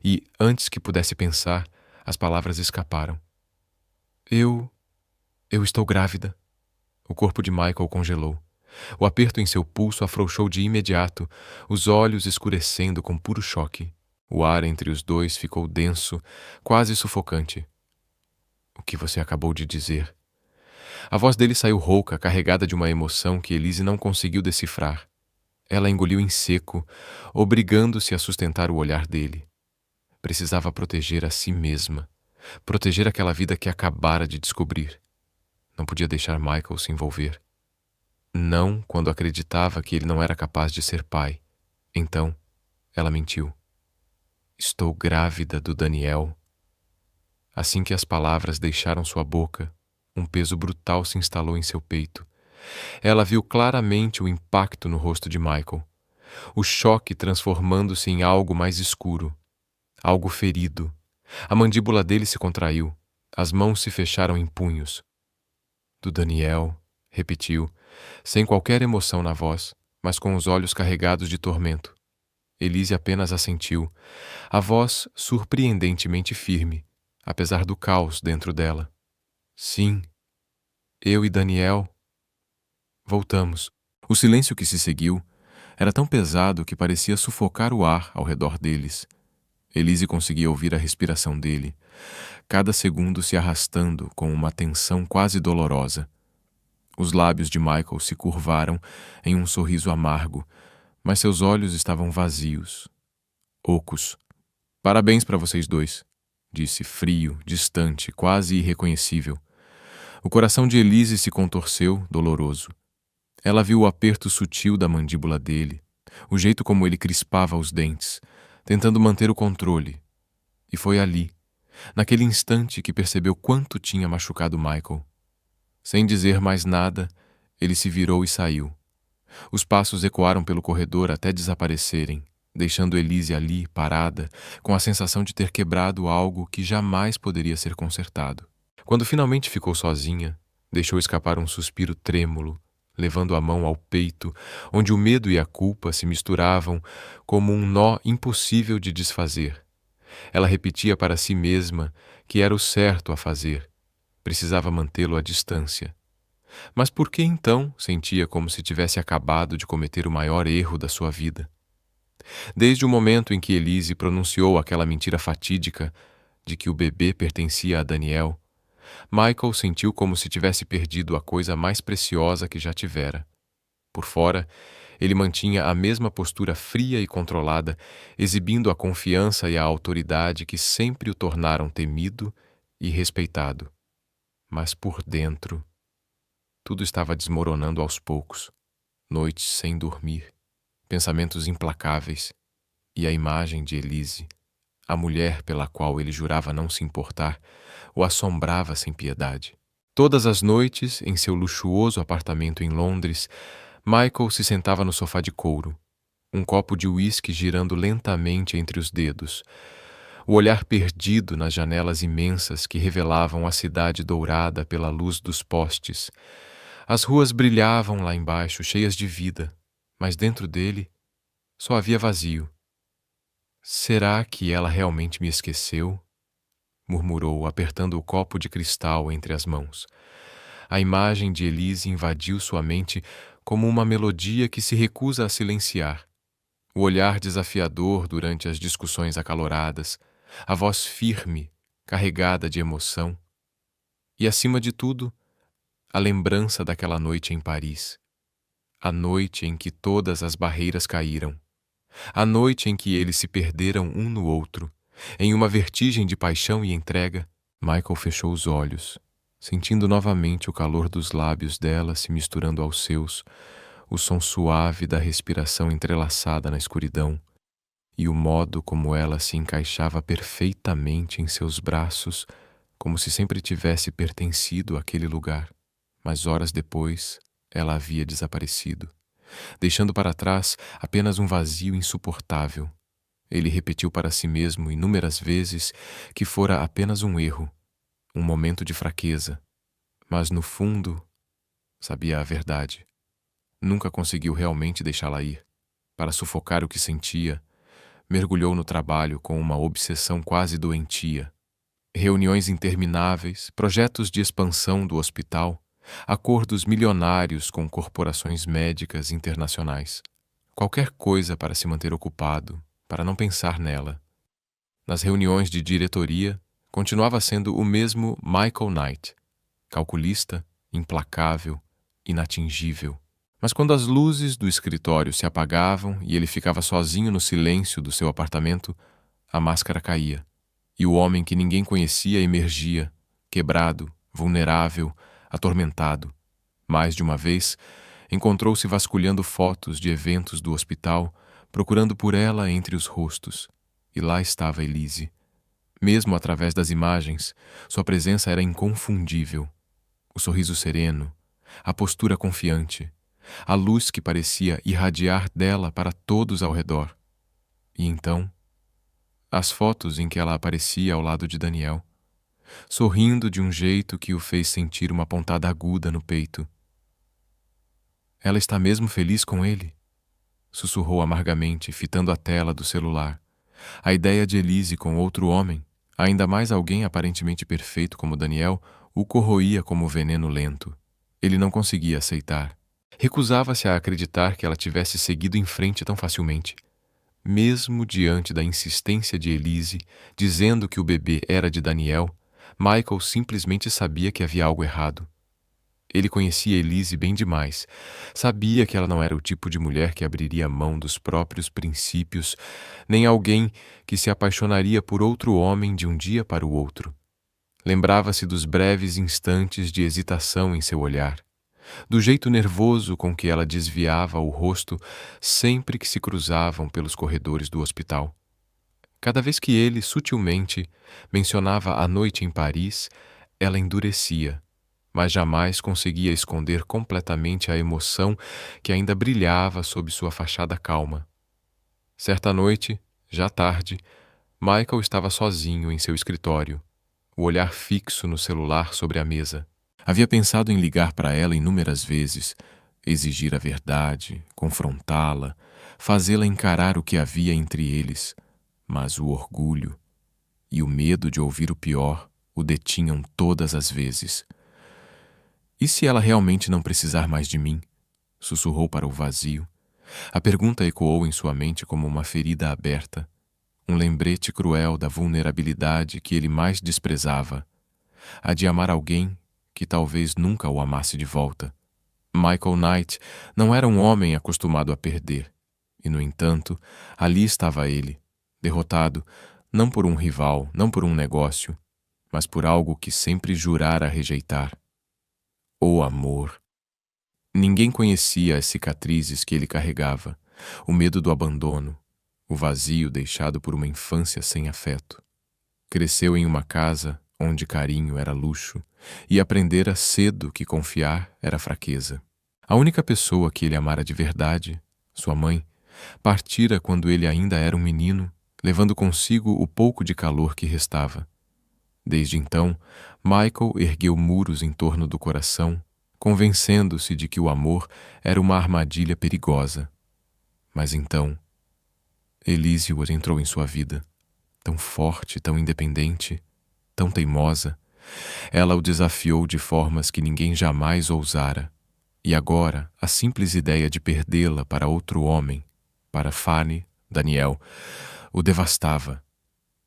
e, antes que pudesse pensar, as palavras escaparam. Eu estou grávida. O corpo de Michael congelou. O aperto em seu pulso afrouxou de imediato, os olhos escurecendo com puro choque. O ar entre os dois ficou denso, quase sufocante. O que você acabou de dizer? A voz dele saiu rouca, carregada de uma emoção que Elise não conseguiu decifrar. Ela engoliu em seco, obrigando-se a sustentar o olhar dele. Precisava proteger a si mesma, proteger aquela vida que acabara de descobrir. Não podia deixar Michael se envolver. Não quando acreditava que ele não era capaz de ser pai. Então, ela mentiu. Estou grávida do Daniel. Assim que as palavras deixaram sua boca, um peso brutal se instalou em seu peito. Ela viu claramente o impacto no rosto de Michael. O choque transformando-se em algo mais escuro. Algo ferido. A mandíbula dele se contraiu. As mãos se fecharam em punhos. Do Daniel, repetiu, sem qualquer emoção na voz, mas com os olhos carregados de tormento. Elise apenas assentiu, a voz surpreendentemente firme, apesar do caos dentro dela. Sim, eu e Daniel. Voltamos. O silêncio que se seguiu era tão pesado que parecia sufocar o ar ao redor deles. Elise conseguia ouvir a respiração dele, cada segundo se arrastando com uma tensão quase dolorosa. Os lábios de Michael se curvaram em um sorriso amargo, mas seus olhos estavam vazios, ocos. Parabéns para vocês dois, disse frio, distante, quase irreconhecível. O coração de Elise se contorceu, doloroso. Ela viu o aperto sutil da mandíbula dele, o jeito como ele crispava os dentes, tentando manter o controle. E foi ali, naquele instante, que percebeu quanto tinha machucado Michael. Sem dizer mais nada, ele se virou e saiu. Os passos ecoaram pelo corredor até desaparecerem, deixando Elise ali, parada, com a sensação de ter quebrado algo que jamais poderia ser consertado. Quando finalmente ficou sozinha, deixou escapar um suspiro trêmulo, levando a mão ao peito, onde o medo e a culpa se misturavam como um nó impossível de desfazer. Ela repetia para si mesma que era o certo a fazer. Precisava mantê-lo à distância. Mas por que então sentia como se tivesse acabado de cometer o maior erro da sua vida? Desde o momento em que Elise pronunciou aquela mentira fatídica de que o bebê pertencia a Daniel, Michael sentiu como se tivesse perdido a coisa mais preciosa que já tivera. Por fora, ele mantinha a mesma postura fria e controlada, exibindo a confiança e a autoridade que sempre o tornaram temido e respeitado. Mas por dentro, tudo estava desmoronando aos poucos. Noites sem dormir, pensamentos implacáveis e a imagem de Elise, a mulher pela qual ele jurava não se importar, o assombrava sem piedade. Todas as noites, em seu luxuoso apartamento em Londres, Michael se sentava no sofá de couro, um copo de uísque girando lentamente entre os dedos, o olhar perdido nas janelas imensas que revelavam a cidade dourada pela luz dos postes. As ruas brilhavam lá embaixo, cheias de vida, mas dentro dele só havia vazio. Será que ela realmente me esqueceu? Murmurou, apertando o copo de cristal entre as mãos. A imagem de Elise invadiu sua mente como uma melodia que se recusa a silenciar. O olhar desafiador durante as discussões acaloradas, a voz firme, carregada de emoção. E, acima de tudo, a lembrança daquela noite em Paris. A noite em que todas as barreiras caíram. A noite em que eles se perderam um no outro, em uma vertigem de paixão e entrega. Michael fechou os olhos, sentindo novamente o calor dos lábios dela se misturando aos seus, o som suave da respiração entrelaçada na escuridão, e o modo como ela se encaixava perfeitamente em seus braços, como se sempre tivesse pertencido àquele lugar. Mas horas depois, ela havia desaparecido, deixando para trás apenas um vazio insuportável. Ele repetiu para si mesmo inúmeras vezes que fora apenas um erro, um momento de fraqueza, mas no fundo sabia a verdade. Nunca conseguiu realmente deixá-la ir. Para sufocar o que sentia, mergulhou no trabalho com uma obsessão quase doentia. Reuniões intermináveis, projetos de expansão do hospital, acordos milionários com corporações médicas internacionais. Qualquer coisa para se manter ocupado, para não pensar nela. Nas reuniões de diretoria, continuava sendo o mesmo Michael Knight, calculista, implacável, inatingível. Mas quando as luzes do escritório se apagavam e ele ficava sozinho no silêncio do seu apartamento, a máscara caía, e o homem que ninguém conhecia emergia, quebrado, vulnerável, atormentado. Mais de uma vez, encontrou-se vasculhando fotos de eventos do hospital, procurando por ela entre os rostos. E lá estava Elise. Mesmo através das imagens, sua presença era inconfundível. O sorriso sereno, a postura confiante, a luz que parecia irradiar dela para todos ao redor. E então, as fotos em que ela aparecia ao lado de Daniel, sorrindo de um jeito que o fez sentir uma pontada aguda no peito. Ela está mesmo feliz com ele? Sussurrou amargamente, fitando a tela do celular. A ideia de Elise com outro homem, ainda mais alguém aparentemente perfeito como Daniel, o corroía como veneno lento. Ele não conseguia aceitar. Recusava-se a acreditar que ela tivesse seguido em frente tão facilmente. Mesmo diante da insistência de Elise, dizendo que o bebê era de Daniel, Michael simplesmente sabia que havia algo errado. Ele conhecia Elise bem demais. Sabia que ela não era o tipo de mulher que abriria mão dos próprios princípios, nem alguém que se apaixonaria por outro homem de um dia para o outro. Lembrava-se dos breves instantes de hesitação em seu olhar, do jeito nervoso com que ela desviava o rosto sempre que se cruzavam pelos corredores do hospital. Cada vez que ele, sutilmente, mencionava a noite em Paris, ela endurecia, mas jamais conseguia esconder completamente a emoção que ainda brilhava sob sua fachada calma. Certa noite, já tarde, Michael estava sozinho em seu escritório, o olhar fixo no celular sobre a mesa. Havia pensado em ligar para ela inúmeras vezes, exigir a verdade, confrontá-la, fazê-la encarar o que havia entre eles, mas o orgulho e o medo de ouvir o pior o detinham todas as vezes. E se ela realmente não precisar mais de mim? Sussurrou para o vazio. A pergunta ecoou em sua mente como uma ferida aberta, um lembrete cruel da vulnerabilidade que ele mais desprezava, a de amar alguém que talvez nunca o amasse de volta. Michael Knight não era um homem acostumado a perder, e, no entanto, ali estava ele, derrotado, não por um rival, não por um negócio, mas por algo que sempre jurara rejeitar: o amor. Ninguém conhecia as cicatrizes que ele carregava, o medo do abandono, o vazio deixado por uma infância sem afeto. Cresceu em uma casa onde carinho era luxo e aprendera cedo que confiar era fraqueza. A única pessoa que ele amara de verdade, sua mãe, partira quando ele ainda era um menino, levando consigo o pouco de calor que restava. Desde então, Michael ergueu muros em torno do coração, convencendo-se de que o amor era uma armadilha perigosa. Mas então, Elizabeth entrou em sua vida, tão forte, tão independente, tão teimosa. Ela o desafiou de formas que ninguém jamais ousara, e agora a simples ideia de perdê-la para outro homem, para Fanny, Daniel, o devastava.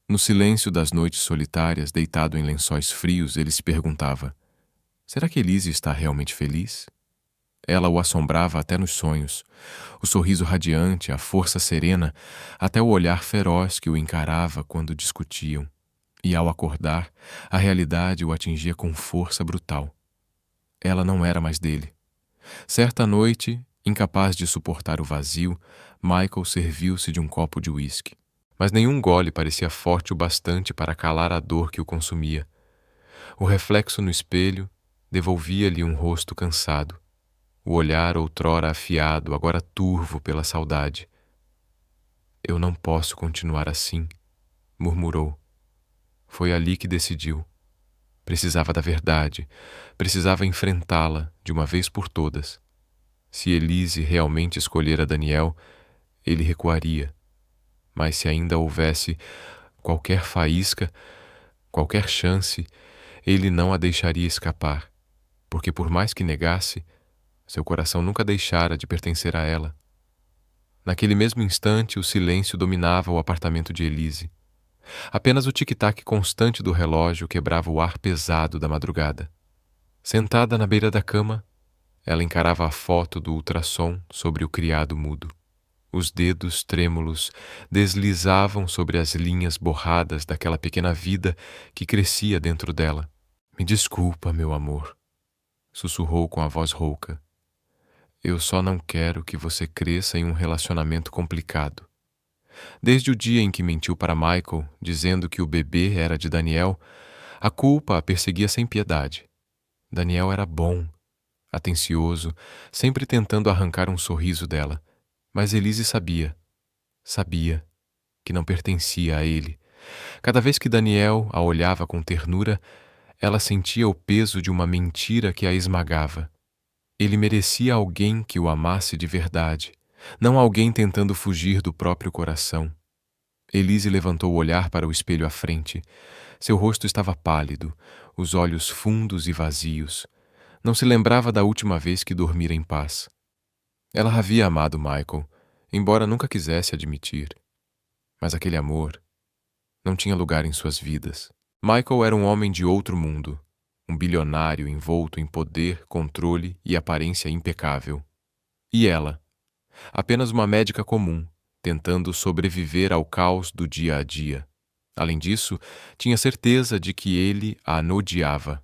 No silêncio das noites solitárias, deitado em lençóis frios, ele se perguntava: será que Elise está realmente feliz? Ela o assombrava até nos sonhos, o sorriso radiante, a força serena, até o olhar feroz que o encarava quando discutiam. E ao acordar, a realidade o atingia com força brutal. Ela não era mais dele. Certa noite, incapaz de suportar o vazio, Michael serviu-se de um copo de uísque. Mas nenhum gole parecia forte o bastante para calar a dor que o consumia. O reflexo no espelho devolvia-lhe um rosto cansado, o olhar outrora afiado, agora turvo pela saudade. Eu não posso continuar assim, murmurou. Foi ali que decidiu. Precisava da verdade, precisava enfrentá-la de uma vez por todas. Se Elise realmente escolhera Daniel, ele recuaria. Mas se ainda houvesse qualquer faísca, qualquer chance, ele não a deixaria escapar, porque por mais que negasse, seu coração nunca deixara de pertencer a ela. Naquele mesmo instante, o silêncio dominava o apartamento de Elise. Apenas o tic-tac constante do relógio quebrava o ar pesado da madrugada. Sentada na beira da cama, ela encarava a foto do ultrassom sobre o criado mudo. Os dedos trêmulos deslizavam sobre as linhas borradas daquela pequena vida que crescia dentro dela. Me desculpa, meu amor, sussurrou com a voz rouca. Eu só não quero que você cresça em um relacionamento complicado. Desde o dia em que mentiu para Michael, dizendo que o bebê era de Daniel, a culpa a perseguia sem piedade. Daniel era bom, atencioso, sempre tentando arrancar um sorriso dela. Mas Elise sabia que não pertencia a ele. Cada vez que Daniel a olhava com ternura, ela sentia o peso de uma mentira que a esmagava. Ele merecia alguém que o amasse de verdade, não alguém tentando fugir do próprio coração. Elise levantou o olhar para o espelho à frente. Seu rosto estava pálido, os olhos fundos e vazios. Não se lembrava da última vez que dormira em paz. Ela havia amado Michael, embora nunca quisesse admitir. Mas aquele amor não tinha lugar em suas vidas. Michael era um homem de outro mundo, um bilionário envolto em poder, controle e aparência impecável. E ela, apenas uma médica comum, tentando sobreviver ao caos do dia a dia. Além disso, tinha certeza de que ele a odiava.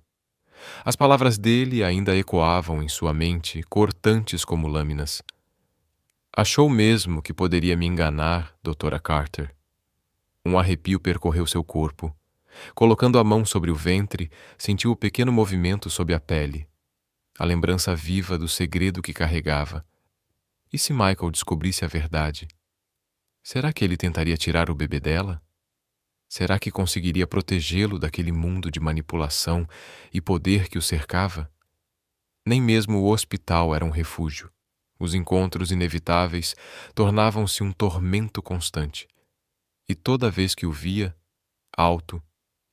As palavras dele ainda ecoavam em sua mente, cortantes como lâminas. Achou mesmo que poderia me enganar, Dra. Carter? Um arrepio percorreu seu corpo. Colocando a mão sobre o ventre, sentiu o pequeno movimento sob a pele. A lembrança viva do segredo que carregava. E se Michael descobrisse a verdade? Será que ele tentaria tirar o bebê dela? Será que conseguiria protegê-lo daquele mundo de manipulação e poder que o cercava? Nem mesmo o hospital era um refúgio. Os encontros inevitáveis tornavam-se um tormento constante. E toda vez que o via, alto,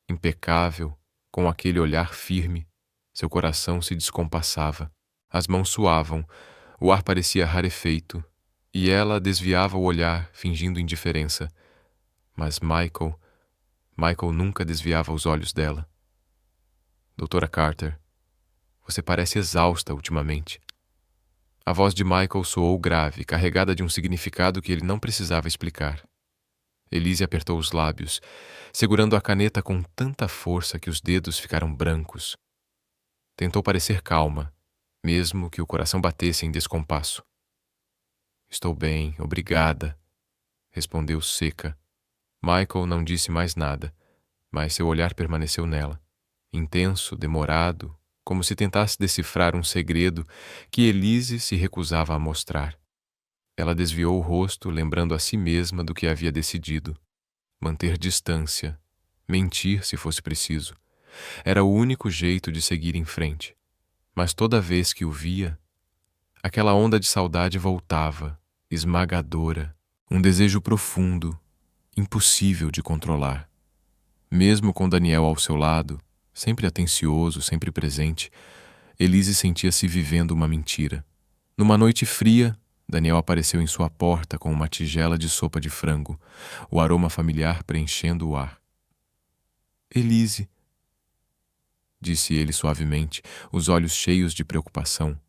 impecável, com aquele olhar firme, seu coração se descompassava. As mãos suavam, o ar parecia rarefeito, e ela desviava o olhar, fingindo indiferença. Mas Michael nunca desviava os olhos dela. Doutora Carter, você parece exausta ultimamente. A voz de Michael soou grave, carregada de um significado que ele não precisava explicar. Elise apertou os lábios, segurando a caneta com tanta força que os dedos ficaram brancos. Tentou parecer calma, mesmo que o coração batesse em descompasso. Estou bem, obrigada, respondeu seca. Michael não disse mais nada, mas seu olhar permaneceu nela, intenso, demorado, como se tentasse decifrar um segredo que Elise se recusava a mostrar. Ela desviou o rosto, lembrando a si mesma do que havia decidido. Manter distância, mentir se fosse preciso. Era o único jeito de seguir em frente. Mas toda vez que o via, aquela onda de saudade voltava, esmagadora, um desejo profundo, impossível de controlar. Mesmo com Daniel ao seu lado, sempre atencioso, sempre presente, Elise sentia-se vivendo uma mentira. Numa noite fria, Daniel apareceu em sua porta com uma tigela de sopa de frango, o aroma familiar preenchendo o ar. Elise, disse ele suavemente, os olhos cheios de preocupação.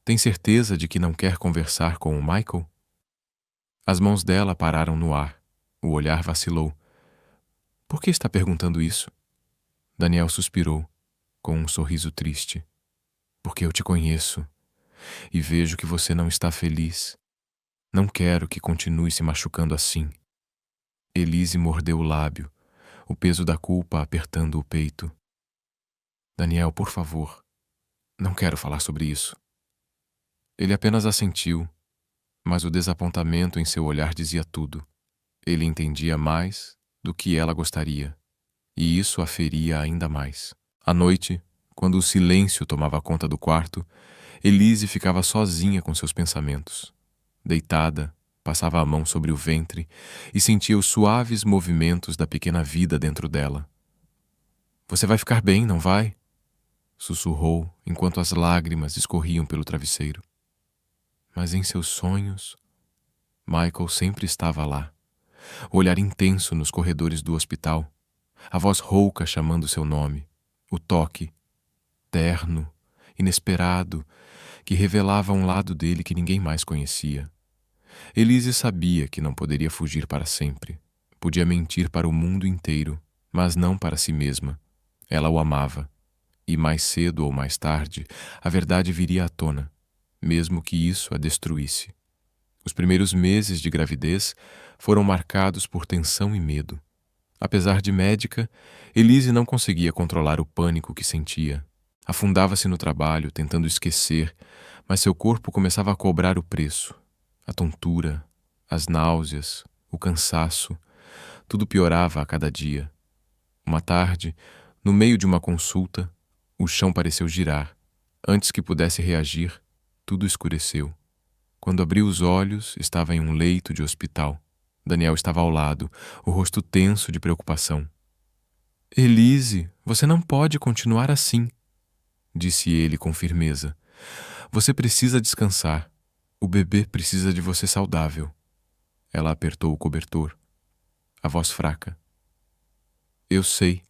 Tem certeza de que não quer conversar com o Michael? As mãos dela pararam no ar. O olhar vacilou. Por que está perguntando isso? Daniel suspirou, com um sorriso triste. Porque eu te conheço e vejo que você não está feliz. Não quero que continue se machucando assim. Elise mordeu o lábio, o peso da culpa apertando o peito. Daniel, por favor, não quero falar sobre isso. Ele apenas assentiu, mas o desapontamento em seu olhar dizia tudo. Ele entendia mais do que ela gostaria, e isso a feria ainda mais. À noite, quando o silêncio tomava conta do quarto, Elise ficava sozinha com seus pensamentos. Deitada, passava a mão sobre o ventre e sentia os suaves movimentos da pequena vida dentro dela. Você vai ficar bem, não vai? Sussurrou enquanto as lágrimas escorriam pelo travesseiro. Mas em seus sonhos, Michael sempre estava lá, o olhar intenso nos corredores do hospital, a voz rouca chamando seu nome, o toque, terno, inesperado, que revelava um lado dele que ninguém mais conhecia. Elise sabia que não poderia fugir para sempre. Podia mentir para o mundo inteiro, mas não para si mesma. Ela o amava, e mais cedo ou mais tarde, a verdade viria à tona, mesmo que isso a destruísse. Os primeiros meses de gravidez foram marcados por tensão e medo. Apesar de médica, Elise não conseguia controlar o pânico que sentia. Afundava-se no trabalho, tentando esquecer, mas seu corpo começava a cobrar o preço. A tontura, as náuseas, o cansaço, tudo piorava a cada dia. Uma tarde, no meio de uma consulta, o chão pareceu girar. Antes que pudesse reagir, tudo escureceu. Quando abriu os olhos, estava em um leito de hospital. Daniel estava ao lado, o rosto tenso de preocupação. Elise, você não pode continuar assim, disse ele com firmeza. Você precisa descansar. O bebê precisa de você saudável. Ela apertou o cobertor. A voz fraca. Eu sei,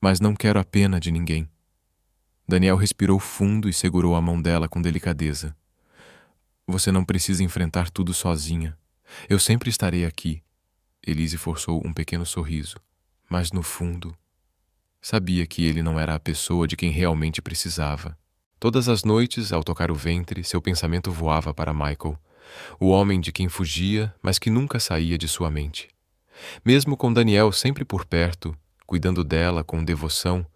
mas não quero a pena de ninguém. Daniel respirou fundo e segurou a mão dela com delicadeza. Você não precisa enfrentar tudo sozinha. Eu sempre estarei aqui. Elise forçou um pequeno sorriso, mas no fundo, sabia que ele não era a pessoa de quem realmente precisava. Todas as noites, ao tocar o ventre, seu pensamento voava para Michael, o homem de quem fugia, mas que nunca saía de sua mente. Mesmo com Daniel sempre por perto, cuidando dela com devoção,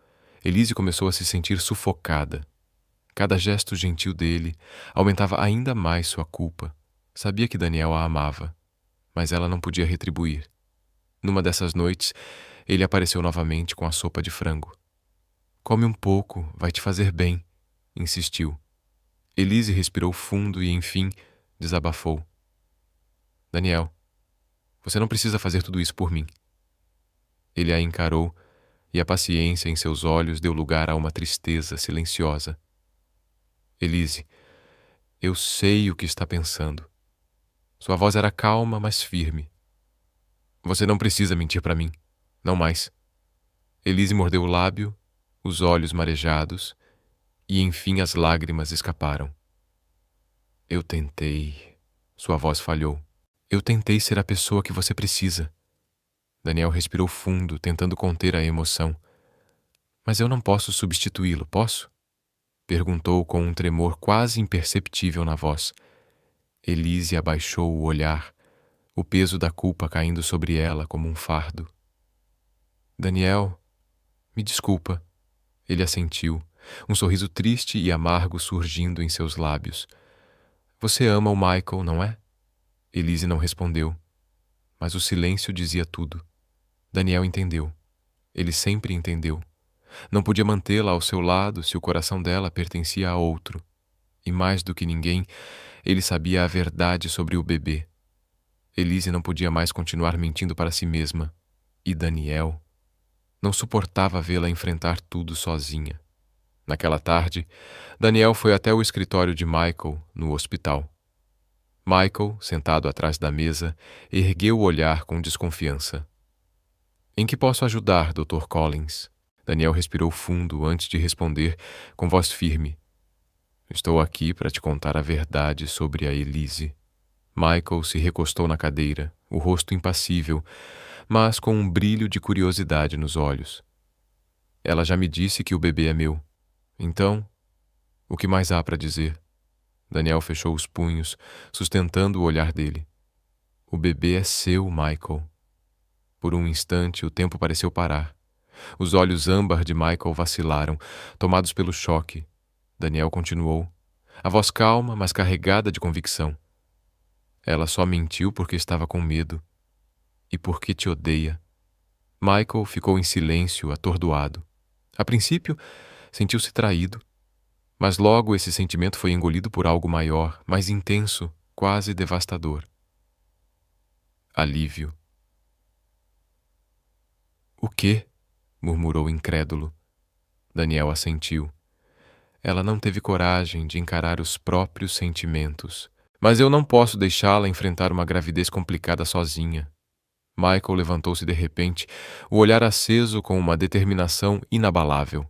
Elise começou a se sentir sufocada. Cada gesto gentil dele aumentava ainda mais sua culpa. Sabia que Daniel a amava, mas ela não podia retribuir. Numa dessas noites, ele apareceu novamente com a sopa de frango. Come um pouco, vai te fazer bem, insistiu. Elise respirou fundo e, enfim, desabafou. Daniel, você não precisa fazer tudo isso por mim. Ele a encarou e a paciência em seus olhos deu lugar a uma tristeza silenciosa. Elise, eu sei o que está pensando. Sua voz era calma, mas firme. Você não precisa mentir para mim. Não mais. Elise mordeu o lábio, os olhos marejados, e enfim as lágrimas escaparam. Eu tentei. Sua voz falhou. Eu tentei ser a pessoa que você precisa. Daniel respirou fundo, tentando conter a emoção. Mas eu não posso substituí-lo, posso? Perguntou com um tremor quase imperceptível na voz. Elise abaixou o olhar, o peso da culpa caindo sobre ela como um fardo. Daniel, me desculpa. Ele assentiu, um sorriso triste e amargo surgindo em seus lábios. Você ama o Michael, não é? Elise não respondeu, mas o silêncio dizia tudo. Daniel entendeu. Ele sempre entendeu. Não podia mantê-la ao seu lado se o coração dela pertencia a outro. E mais do que ninguém, ele sabia a verdade sobre o bebê. Elise não podia mais continuar mentindo para si mesma. E Daniel não suportava vê-la enfrentar tudo sozinha. Naquela tarde, Daniel foi até o escritório de Michael, no hospital. Michael, sentado atrás da mesa, ergueu o olhar com desconfiança. Em que posso ajudar, Dr. Collins? Daniel respirou fundo antes de responder, com voz firme. Estou aqui para te contar a verdade sobre a Elise. Michael se recostou na cadeira, o rosto impassível, mas com um brilho de curiosidade nos olhos. Ela já me disse que o bebê é meu. Então, o que mais há para dizer? Daniel fechou os punhos, sustentando o olhar dele. O bebê é seu, Michael. Por um instante, o tempo pareceu parar. Os olhos âmbar de Michael vacilaram, tomados pelo choque. Daniel continuou, a voz calma, mas carregada de convicção. Ela só mentiu porque estava com medo. E porque te odeia. Michael ficou em silêncio, atordoado. A princípio, sentiu-se traído. Mas logo esse sentimento foi engolido por algo maior, mais intenso, quase devastador. Alívio. O quê? Murmurou incrédulo. Daniel assentiu. Ela não teve coragem de encarar os próprios sentimentos. Mas eu não posso deixá-la enfrentar uma gravidez complicada sozinha. Michael levantou-se de repente, o olhar aceso com uma determinação inabalável.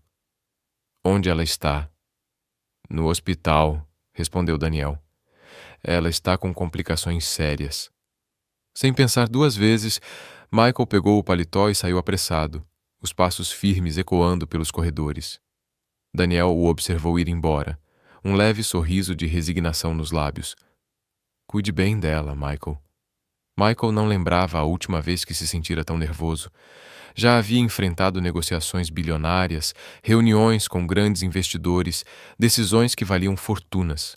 Onde ela está? No hospital, respondeu Daniel. Ela está com complicações sérias. Sem pensar duas vezes, Michael pegou o paletó e saiu apressado, os passos firmes ecoando pelos corredores. Daniel o observou ir embora, um leve sorriso de resignação nos lábios. Cuide bem dela, Michael. Michael não lembrava a última vez que se sentira tão nervoso. Já havia enfrentado negociações bilionárias, reuniões com grandes investidores, decisões que valiam fortunas.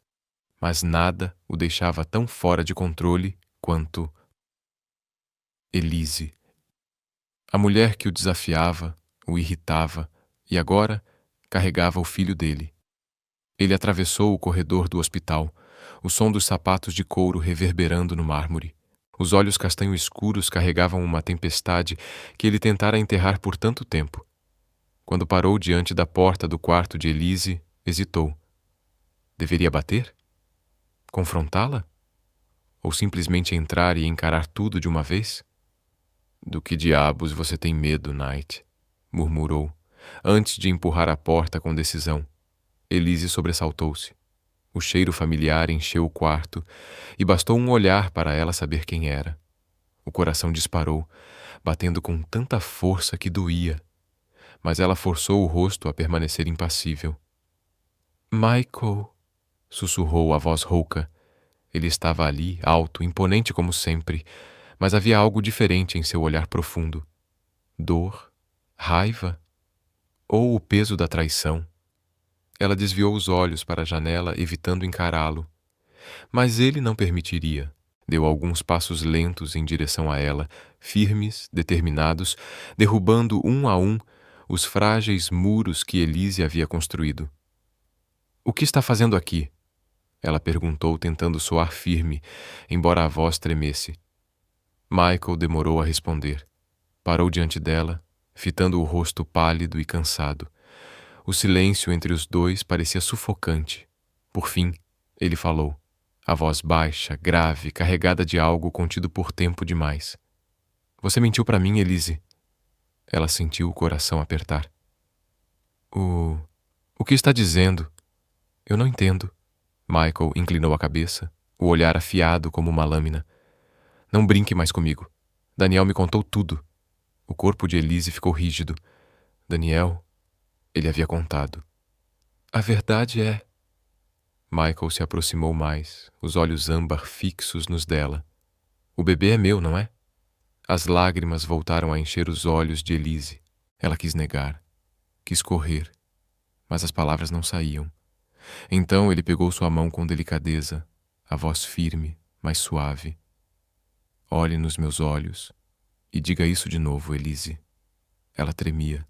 Mas nada o deixava tão fora de controle quanto Elise. A mulher que o desafiava, o irritava e agora carregava o filho dele. Ele atravessou o corredor do hospital, o som dos sapatos de couro reverberando no mármore. Os olhos castanho escuros carregavam uma tempestade que ele tentara enterrar por tanto tempo. Quando parou diante da porta do quarto de Elise, hesitou. Deveria bater? Confrontá-la? Ou simplesmente entrar e encarar tudo de uma vez? Do que diabos você tem medo, Knight? Murmurou, antes de empurrar a porta com decisão. Elise sobressaltou-se. O cheiro familiar encheu o quarto e bastou um olhar para ela saber quem era. O coração disparou, batendo com tanta força que doía, mas ela forçou o rosto a permanecer impassível. Michael, sussurrou a voz rouca. Ele estava ali, alto, imponente como sempre, mas havia algo diferente em seu olhar profundo. Dor, raiva ou o peso da traição? Ela desviou os olhos para a janela, evitando encará-lo. Mas ele não permitiria. Deu alguns passos lentos em direção a ela, firmes, determinados, derrubando um a um os frágeis muros que Elise havia construído. O que está fazendo aqui? Ela perguntou, tentando soar firme, embora a voz tremesse. Michael demorou a responder. Parou diante dela, fitando o rosto pálido e cansado. O silêncio entre os dois parecia sufocante. Por fim, ele falou, a voz baixa, grave, carregada de algo contido por tempo demais. Você mentiu para mim, Elise. Ela sentiu o coração apertar. O que está dizendo? Eu não entendo. Michael inclinou a cabeça, o olhar afiado como uma lâmina. Não brinque mais comigo. Daniel me contou tudo. O corpo de Elise ficou rígido. Daniel, ele havia contado. A verdade é... Michael se aproximou mais, os olhos âmbar fixos nos dela. O bebê é meu, não é? As lágrimas voltaram a encher os olhos de Elise. Ela quis negar, quis correr, mas as palavras não saíam. Então ele pegou sua mão com delicadeza, a voz firme, mas suave. Olhe nos meus olhos e diga isso de novo, Elise. Ela tremia.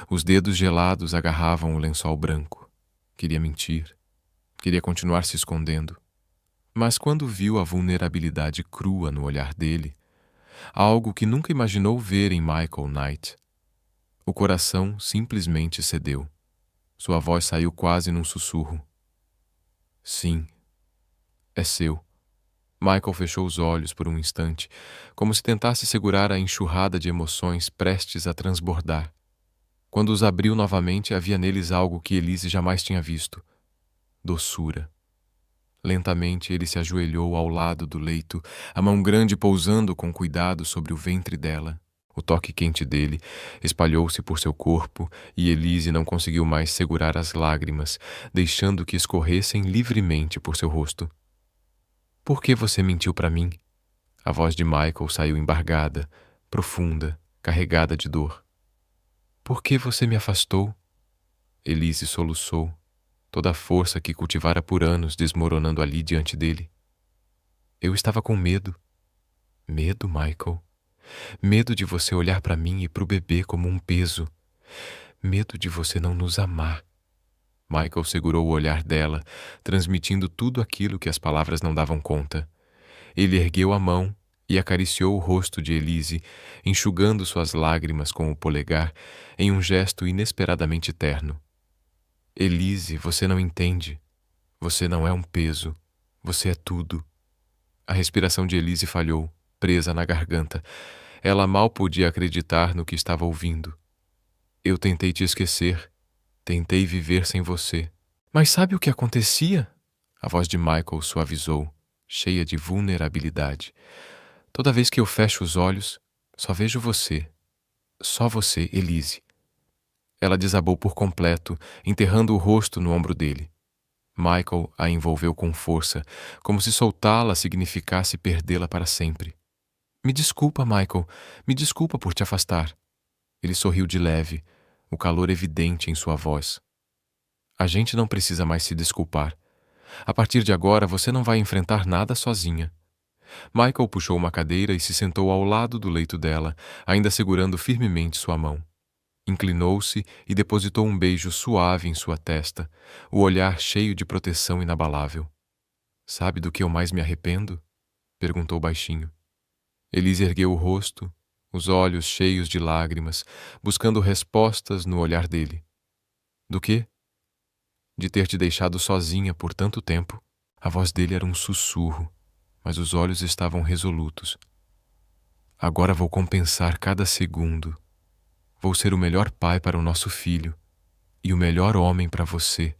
Os dedos gelados agarravam o lençol branco. Queria mentir. Queria continuar se escondendo. Mas quando viu a vulnerabilidade crua no olhar dele, algo que nunca imaginou ver em Michael Knight, o coração simplesmente cedeu. Sua voz saiu quase num sussurro. Sim, é seu. Michael fechou os olhos por um instante, como se tentasse segurar a enxurrada de emoções prestes a transbordar. Quando os abriu novamente, havia neles algo que Elise jamais tinha visto. Doçura. Lentamente ele se ajoelhou ao lado do leito, a mão grande pousando com cuidado sobre o ventre dela. O toque quente dele espalhou-se por seu corpo e Elise não conseguiu mais segurar as lágrimas, deixando que escorressem livremente por seu rosto. Por que você mentiu para mim? A voz de Michael saiu embargada, profunda, carregada de dor. Por que você me afastou? Elise soluçou, toda a força que cultivara por anos desmoronando ali diante dele. Eu estava com medo. Medo, Michael? Medo de você olhar para mim e para o bebê como um peso. Medo de você não nos amar. Michael segurou o olhar dela, transmitindo tudo aquilo que as palavras não davam conta. Ele ergueu a mão e acariciou o rosto de Elise, enxugando suas lágrimas com o polegar em um gesto inesperadamente terno. Elise, você não entende. Você não é um peso. Você é tudo. A respiração de Elise falhou, presa na garganta. Ela mal podia acreditar no que estava ouvindo. Eu tentei te esquecer. Tentei viver sem você. Mas sabe o que acontecia? A voz de Michael suavizou, cheia de vulnerabilidade. Toda vez que eu fecho os olhos, só vejo você. Só você, Elise. Ela desabou por completo, enterrando o rosto no ombro dele. Michael a envolveu com força, como se soltá-la significasse perdê-la para sempre. Me desculpa, Michael. Me desculpa por te afastar. Ele sorriu de leve, o calor evidente em sua voz. A gente não precisa mais se desculpar. A partir de agora, você não vai enfrentar nada sozinha. Michael puxou uma cadeira e se sentou ao lado do leito dela, ainda segurando firmemente sua mão. Inclinou-se e depositou um beijo suave em sua testa, o olhar cheio de proteção inabalável. Sabe do que eu mais me arrependo? Perguntou baixinho. Elise ergueu o rosto, os olhos cheios de lágrimas, buscando respostas no olhar dele. Do quê? De ter te deixado sozinha por tanto tempo. A voz dele era um sussurro, mas os olhos estavam resolutos. Agora vou compensar cada segundo. Vou ser o melhor pai para o nosso filho e o melhor homem para você.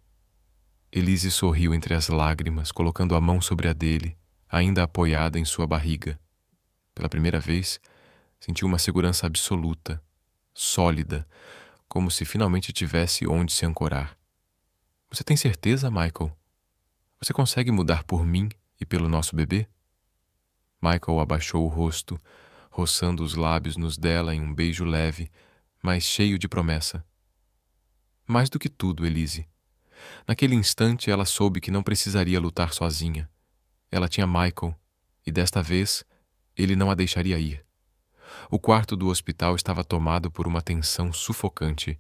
Elise sorriu entre as lágrimas, colocando a mão sobre a dele, ainda apoiada em sua barriga. Pela primeira vez, sentiu uma segurança absoluta, sólida, como se finalmente tivesse onde se ancorar. Você tem certeza, Michael? Você consegue mudar por mim e pelo nosso bebê? Michael abaixou o rosto, roçando os lábios nos dela em um beijo leve, mas cheio de promessa. Mais do que tudo, Elise. Naquele instante ela soube que não precisaria lutar sozinha. Ela tinha Michael, e desta vez ele não a deixaria ir. O quarto do hospital estava tomado por uma tensão sufocante.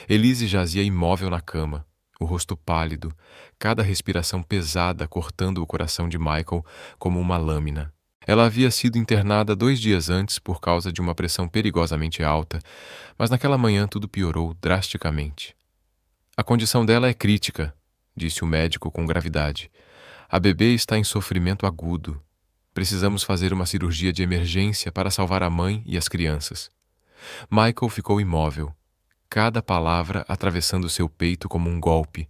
Elise jazia imóvel na cama, o rosto pálido, cada respiração pesada cortando o coração de Michael como uma lâmina. Ela havia sido internada 2 dias antes por causa de uma pressão perigosamente alta, mas naquela manhã tudo piorou drasticamente. A condição dela é crítica, disse o médico com gravidade. A bebê está em sofrimento agudo. Precisamos fazer uma cirurgia de emergência para salvar a mãe e as crianças. Michael ficou imóvel, cada palavra atravessando seu peito como um golpe.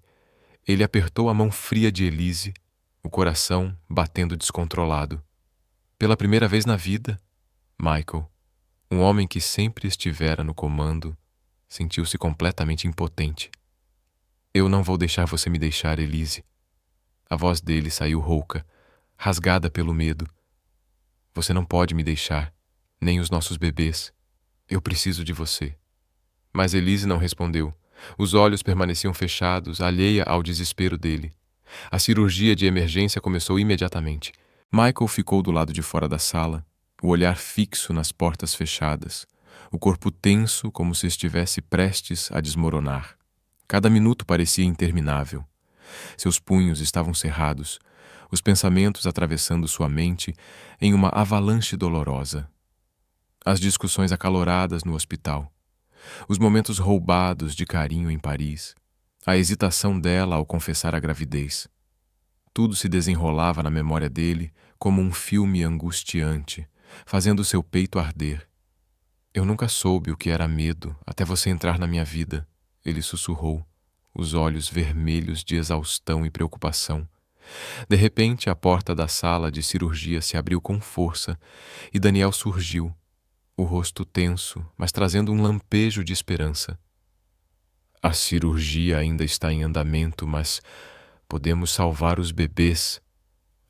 Ele apertou a mão fria de Elise, o coração batendo descontrolado. Pela primeira vez na vida, Michael, um homem que sempre estivera no comando, sentiu-se completamente impotente. Eu não vou deixar você me deixar, Elise. A voz dele saiu rouca, rasgada pelo medo. Você não pode me deixar, nem os nossos bebês. Eu preciso de você. Mas Elise não respondeu. Os olhos permaneciam fechados, alheia ao desespero dele. A cirurgia de emergência começou imediatamente. Michael ficou do lado de fora da sala, o olhar fixo nas portas fechadas, o corpo tenso como se estivesse prestes a desmoronar. Cada minuto parecia interminável. Seus punhos estavam cerrados, os pensamentos atravessando sua mente em uma avalanche dolorosa. As discussões acaloradas no hospital, os momentos roubados de carinho em Paris, a hesitação dela ao confessar a gravidez. Tudo se desenrolava na memória dele como um filme angustiante, fazendo seu peito arder. Eu nunca soube o que era medo até você entrar na minha vida, ele sussurrou, os olhos vermelhos de exaustão e preocupação. De repente, a porta da sala de cirurgia se abriu com força e Daniel surgiu, o rosto tenso, mas trazendo um lampejo de esperança. A cirurgia ainda está em andamento, mas podemos salvar os bebês,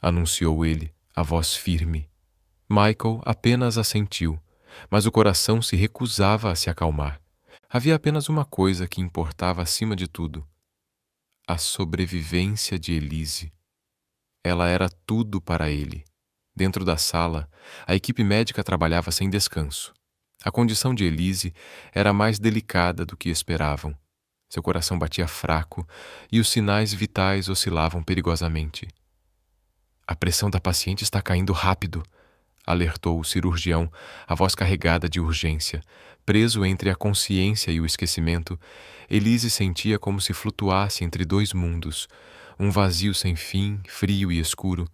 anunciou ele, a voz firme. Michael apenas assentiu, mas o coração se recusava a se acalmar. Havia apenas uma coisa que importava acima de tudo: a sobrevivência de Elise. Ela era tudo para ele. Dentro da sala, a equipe médica trabalhava sem descanso. A condição de Elise era mais delicada do que esperavam. Seu coração batia fraco e os sinais vitais oscilavam perigosamente. A pressão da paciente está caindo rápido, alertou o cirurgião, a voz carregada de urgência. Preso entre a consciência e o esquecimento, Elise sentia como se flutuasse entre dois mundos, um vazio sem fim, frio e escuro.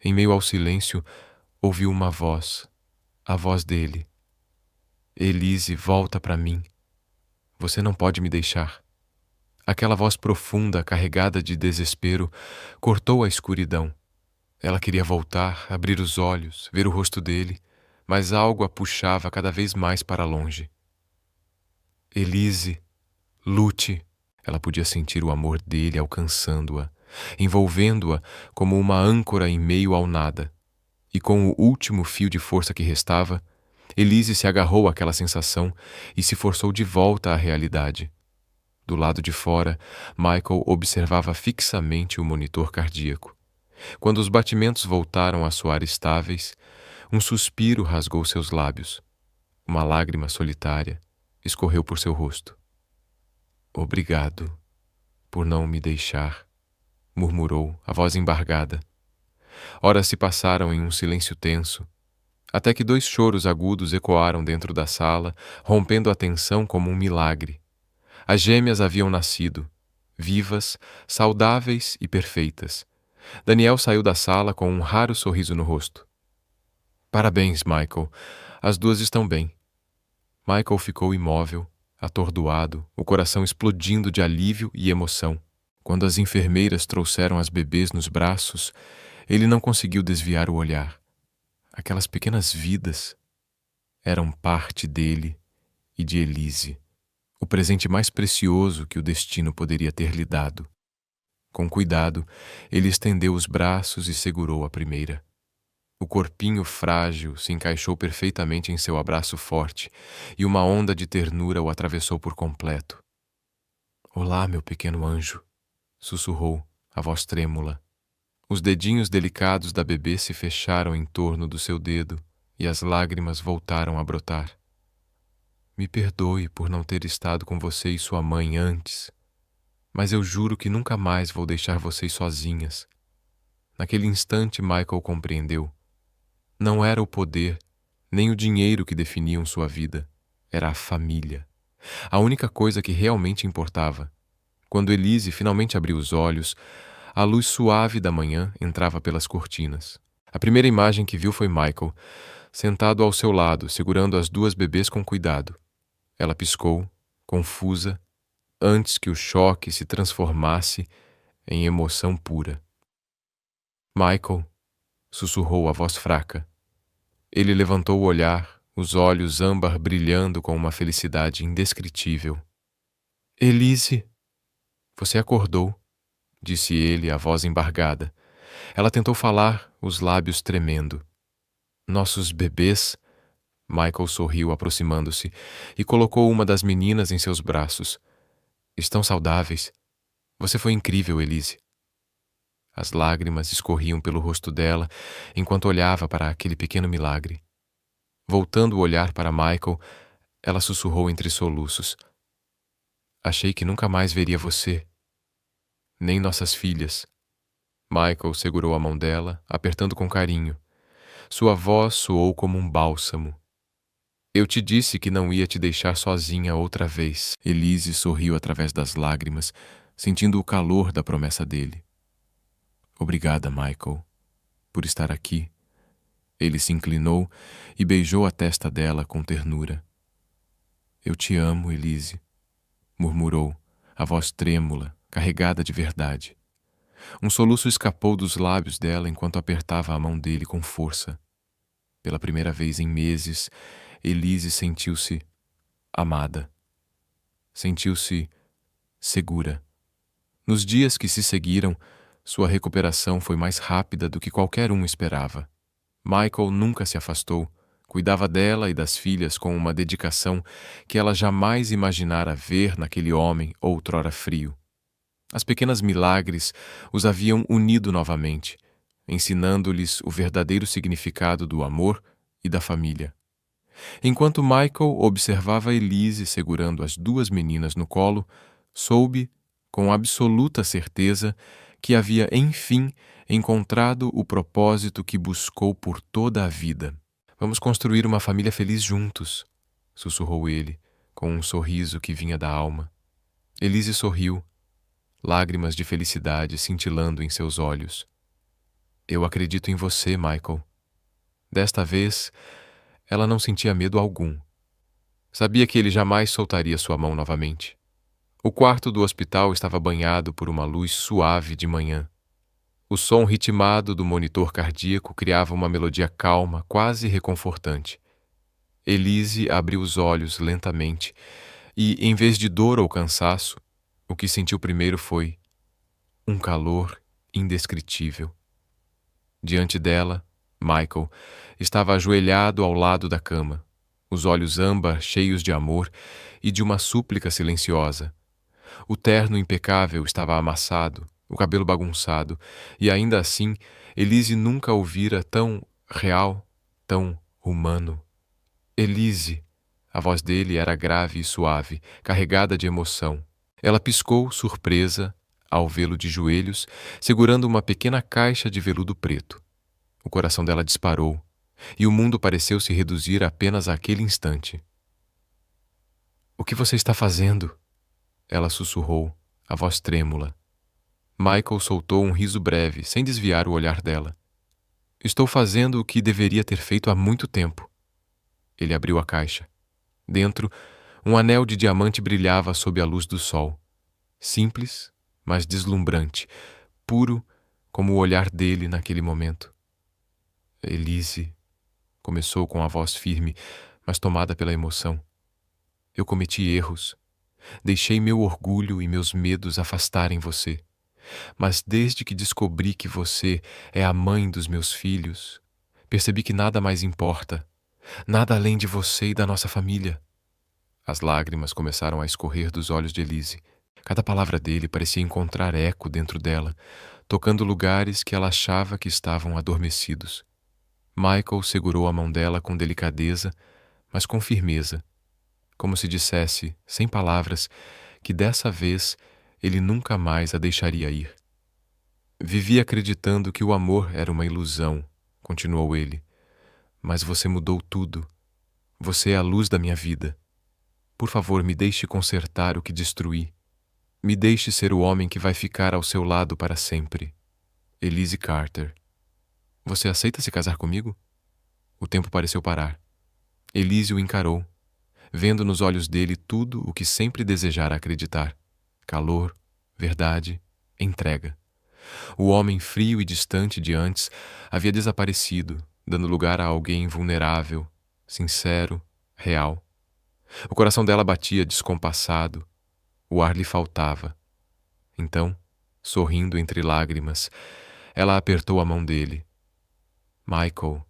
Em meio ao silêncio, ouviu uma voz, a voz dele. Elise, volta para mim. Você não pode me deixar. Aquela voz profunda, carregada de desespero, cortou a escuridão. Ela queria voltar, abrir os olhos, ver o rosto dele, mas algo a puxava cada vez mais para longe. Elise, lute. Ela podia sentir o amor dele alcançando-a, envolvendo-a como uma âncora em meio ao nada. E com o último fio de força que restava, Elise se agarrou àquela sensação e se forçou de volta à realidade. Do lado de fora, Michael observava fixamente o monitor cardíaco. Quando os batimentos voltaram a soar estáveis, um suspiro rasgou seus lábios. Uma lágrima solitária escorreu por seu rosto. Obrigado por não me deixar, murmurou, a voz embargada. Horas se passaram em um silêncio tenso, até que 2 choros agudos ecoaram dentro da sala, rompendo a tensão como um milagre. As gêmeas haviam nascido, vivas, saudáveis e perfeitas. Daniel saiu da sala com um raro sorriso no rosto. Parabéns, Michael. As 2 estão bem. Michael ficou imóvel, atordoado, o coração explodindo de alívio e emoção. Quando as enfermeiras trouxeram as bebês nos braços, ele não conseguiu desviar o olhar. Aquelas pequenas vidas eram parte dele e de Elise, o presente mais precioso que o destino poderia ter lhe dado. Com cuidado, ele estendeu os braços e segurou a primeira. O corpinho frágil se encaixou perfeitamente em seu abraço forte e uma onda de ternura o atravessou por completo. Olá, meu pequeno anjo, sussurrou, a voz trêmula. Os dedinhos delicados da bebê se fecharam em torno do seu dedo e as lágrimas voltaram a brotar. Me perdoe por não ter estado com você e sua mãe antes, mas eu juro que nunca mais vou deixar vocês sozinhas. Naquele instante, Michael compreendeu. Não era o poder, nem o dinheiro que definiam sua vida. Era a família. A única coisa que realmente importava. Quando Elise finalmente abriu os olhos, a luz suave da manhã entrava pelas cortinas. A primeira imagem que viu foi Michael, sentado ao seu lado, segurando as duas bebês com cuidado. Ela piscou, confusa, antes que o choque se transformasse em emoção pura. Michael, sussurrou a voz fraca. Ele levantou o olhar, os olhos âmbar brilhando com uma felicidade indescritível. Elise! Você acordou, disse ele, a voz embargada. Ela tentou falar, os lábios tremendo. Nossos bebês? Michael sorriu, aproximando-se, e colocou uma das meninas em seus braços. Estão saudáveis. Você foi incrível, Elise. As lágrimas escorriam pelo rosto dela enquanto olhava para aquele pequeno milagre. Voltando o olhar para Michael, ela sussurrou entre soluços. Achei que nunca mais veria você. Nem nossas filhas. Michael segurou a mão dela, apertando com carinho. Sua voz soou como um bálsamo. Eu te disse que não ia te deixar sozinha outra vez. Elise sorriu através das lágrimas, sentindo o calor da promessa dele. Obrigada, Michael, por estar aqui. Ele se inclinou e beijou a testa dela com ternura. Eu te amo, Elise, murmurou, a voz trêmula, carregada de verdade. Um soluço escapou dos lábios dela enquanto apertava a mão dele com força. Pela primeira vez em meses, Elise sentiu-se amada. Sentiu-se segura. Nos dias que se seguiram, sua recuperação foi mais rápida do que qualquer um esperava. Michael nunca se afastou, cuidava dela e das filhas com uma dedicação que ela jamais imaginara ver naquele homem outrora frio. As pequenas milagres os haviam unido novamente, ensinando-lhes o verdadeiro significado do amor e da família. Enquanto Michael observava Elise segurando as duas meninas no colo, soube, com absoluta certeza, que havia, enfim, encontrado o propósito que buscou por toda a vida. Vamos construir uma família feliz juntos, sussurrou ele, com um sorriso que vinha da alma. Elise sorriu, lágrimas de felicidade cintilando em seus olhos. Eu acredito em você, Michael. Desta vez, ela não sentia medo algum. Sabia que ele jamais soltaria sua mão novamente. O quarto do hospital estava banhado por uma luz suave de manhã. O som ritmado do monitor cardíaco criava uma melodia calma, quase reconfortante. Elise abriu os olhos lentamente e, em vez de dor ou cansaço, o que sentiu primeiro foi um calor indescritível. Diante dela, Michael estava ajoelhado ao lado da cama, os olhos âmbar cheios de amor e de uma súplica silenciosa. O terno impecável estava amassado, o cabelo bagunçado, e ainda assim, Elise nunca o vira tão real, tão humano. Elise! A voz dele era grave e suave, carregada de emoção. Ela piscou, surpresa, ao vê-lo de joelhos, segurando uma pequena caixa de veludo preto. O coração dela disparou, e o mundo pareceu se reduzir apenas àquele instante. O que você está fazendo? Ela sussurrou, a voz trêmula. Michael soltou um riso breve, sem desviar o olhar dela. Estou fazendo o que deveria ter feito há muito tempo. Ele abriu a caixa. Dentro, um anel de diamante brilhava sob a luz do sol. Simples, mas deslumbrante, puro como o olhar dele naquele momento. Elise, começou com a voz firme, mas tomada pela emoção. Eu cometi erros. Deixei meu orgulho e meus medos afastarem você. Mas desde que descobri que você é a mãe dos meus filhos, percebi que nada mais importa. Nada além de você e da nossa família. As lágrimas começaram a escorrer dos olhos de Elise. Cada palavra dele parecia encontrar eco dentro dela, tocando lugares que ela achava que estavam adormecidos. Michael segurou a mão dela com delicadeza, mas com firmeza, como se dissesse, sem palavras, que dessa vez ele nunca mais a deixaria ir. Vivia acreditando que o amor era uma ilusão, continuou ele. Mas você mudou tudo. Você é a luz da minha vida. Por favor, me deixe consertar o que destruí. Me deixe ser o homem que vai ficar ao seu lado para sempre. Elise Carter. Você aceita se casar comigo? O tempo pareceu parar. Elise o encarou, vendo nos olhos dele tudo o que sempre desejara acreditar: calor, verdade, entrega. O homem frio e distante de antes havia desaparecido, dando lugar a alguém vulnerável, sincero, real. O coração dela batia descompassado, o ar lhe faltava. Então, sorrindo entre lágrimas, ela apertou a mão dele. Michael,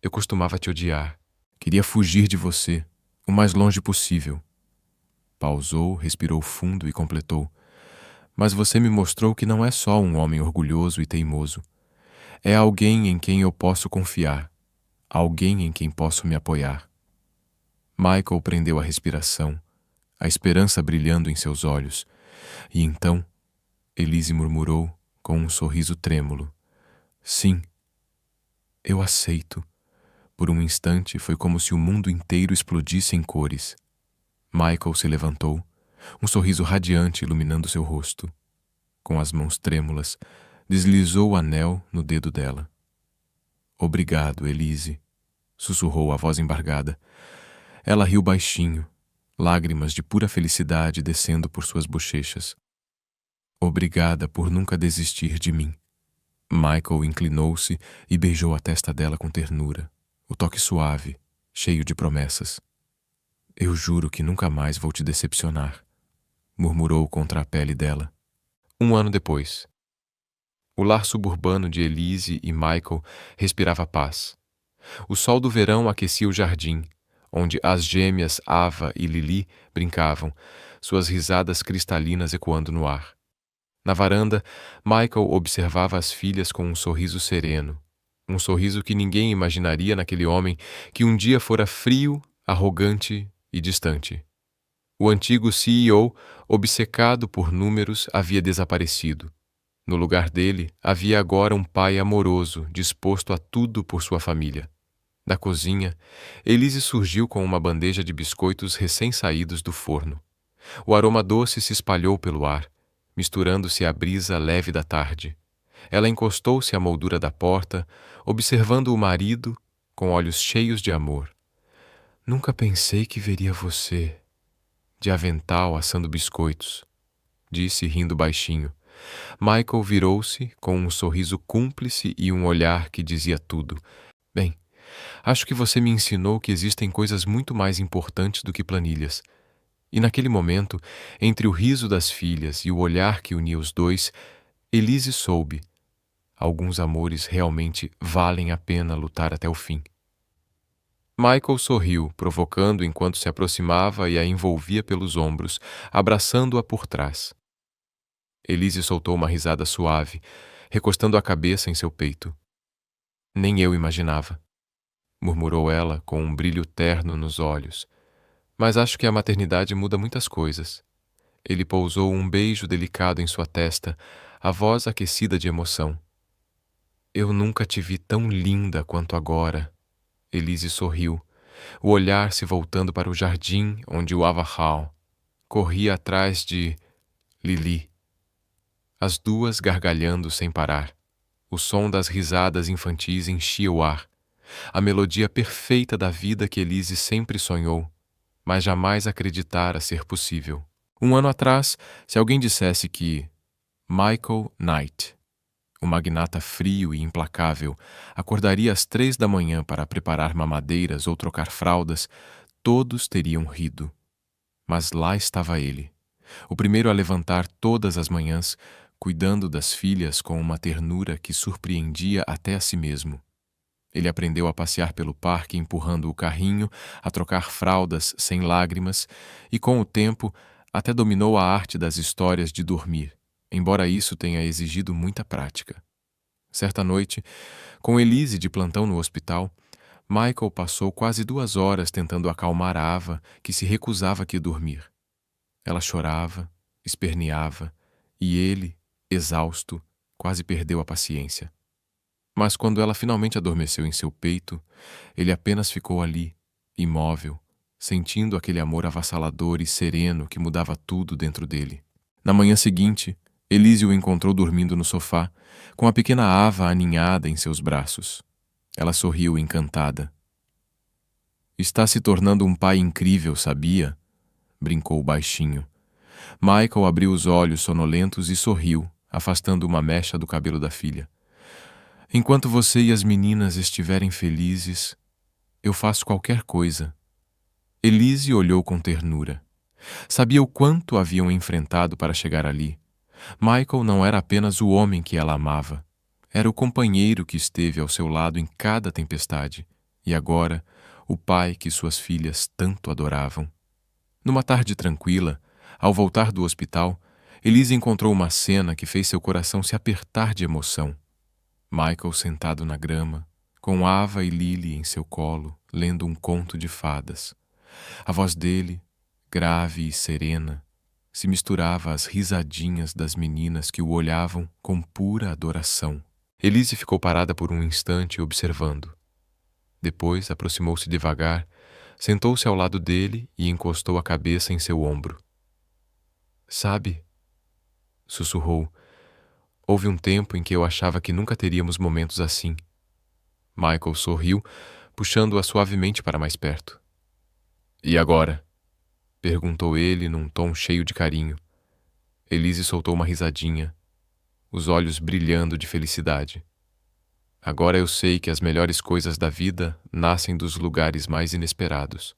eu costumava te odiar. Queria fugir de você, o mais longe possível. Pausou, respirou fundo e completou. Mas você me mostrou que não é só um homem orgulhoso e teimoso. É alguém em quem eu posso confiar, alguém em quem posso me apoiar. Michael prendeu a respiração, a esperança brilhando em seus olhos. E então, Elise murmurou com um sorriso trêmulo: sim, eu aceito. Por um instante foi como se o mundo inteiro explodisse em cores. Michael se levantou, um sorriso radiante iluminando seu rosto. Com as mãos trêmulas, deslizou o anel no dedo dela. Obrigado, Elise, sussurrou a voz embargada. Ela riu baixinho, lágrimas de pura felicidade descendo por suas bochechas. Obrigada por nunca desistir de mim. Michael inclinou-se e beijou a testa dela com ternura, o toque suave, cheio de promessas. Eu juro que nunca mais vou te decepcionar, murmurou contra a pele dela. 1 ano depois. O lar suburbano de Elise e Michael respirava paz. O sol do verão aquecia o jardim, onde as gêmeas Ava e Lili brincavam, suas risadas cristalinas ecoando no ar. Na varanda, Michael observava as filhas com um sorriso sereno, um sorriso que ninguém imaginaria naquele homem que um dia fora frio, arrogante e distante. O antigo CEO, obcecado por números, havia desaparecido. No lugar dele, havia agora um pai amoroso, disposto a tudo por sua família. Da cozinha, Elise surgiu com uma bandeja de biscoitos recém-saídos do forno. O aroma doce se espalhou pelo ar, misturando-se à brisa leve da tarde. Ela encostou-se à moldura da porta, observando o marido com olhos cheios de amor. Nunca pensei que veria você, de avental assando biscoitos, disse rindo baixinho. Michael virou-se com um sorriso cúmplice e um olhar que dizia tudo. Bem, acho que você me ensinou que existem coisas muito mais importantes do que planilhas. E naquele momento, entre o riso das filhas e o olhar que unia os dois, Elise soube. Alguns amores realmente valem a pena lutar até o fim. Michael sorriu, provocando enquanto se aproximava e a envolvia pelos ombros, abraçando-a por trás. Elise soltou uma risada suave, recostando a cabeça em seu peito. Nem eu imaginava, murmurou ela com um brilho terno nos olhos. Mas acho que a maternidade muda muitas coisas. Ele pousou um beijo delicado em sua testa, a voz aquecida de emoção. Eu nunca te vi tão linda quanto agora. Elise sorriu, o olhar se voltando para o jardim onde o Avahal corria atrás de Lili. As duas gargalhando sem parar. O som das risadas infantis enchia o ar. A melodia perfeita da vida que Elise sempre sonhou, mas jamais acreditara ser possível. 1 ano atrás, se alguém dissesse que Michael Knight, o magnata frio e implacável, acordaria às 3 da manhã para preparar mamadeiras ou trocar fraldas, todos teriam rido. Mas lá estava ele, o primeiro a levantar todas as manhãs, cuidando das filhas com uma ternura que surpreendia até a si mesmo. Ele aprendeu a passear pelo parque empurrando o carrinho, a trocar fraldas sem lágrimas e, com o tempo, até dominou a arte das histórias de dormir, embora isso tenha exigido muita prática. Certa noite, com Elise de plantão no hospital, Michael passou quase 2 horas tentando acalmar a Ava, que se recusava a dormir. Ela chorava, esperneava, e ele, exausto, quase perdeu a paciência. Mas quando ela finalmente adormeceu em seu peito, ele apenas ficou ali, imóvel, sentindo aquele amor avassalador e sereno que mudava tudo dentro dele. Na manhã seguinte, Elise o encontrou dormindo no sofá, com a pequena Ava aninhada em seus braços. Ela sorriu encantada. Está se tornando um pai incrível, sabia? Brincou baixinho. Michael abriu os olhos sonolentos e sorriu, afastando uma mecha do cabelo da filha. Enquanto você e as meninas estiverem felizes, eu faço qualquer coisa. Elise olhou com ternura. Sabia o quanto haviam enfrentado para chegar ali. Michael não era apenas o homem que ela amava. Era o companheiro que esteve ao seu lado em cada tempestade. E agora, o pai que suas filhas tanto adoravam. Numa tarde tranquila, ao voltar do hospital, Elise encontrou uma cena que fez seu coração se apertar de emoção. Michael sentado na grama, com Ava e Lily em seu colo, lendo um conto de fadas. A voz dele, grave e serena, se misturava às risadinhas das meninas que o olhavam com pura adoração. Elise ficou parada por um instante observando. Depois aproximou-se devagar, sentou-se ao lado dele e encostou a cabeça em seu ombro. Sabe, sussurrou, houve um tempo em que eu achava que nunca teríamos momentos assim. Michael sorriu, puxando-a suavemente para mais perto. E agora? Perguntou ele num tom cheio de carinho. Elise soltou uma risadinha, os olhos brilhando de felicidade. Agora eu sei que as melhores coisas da vida nascem dos lugares mais inesperados.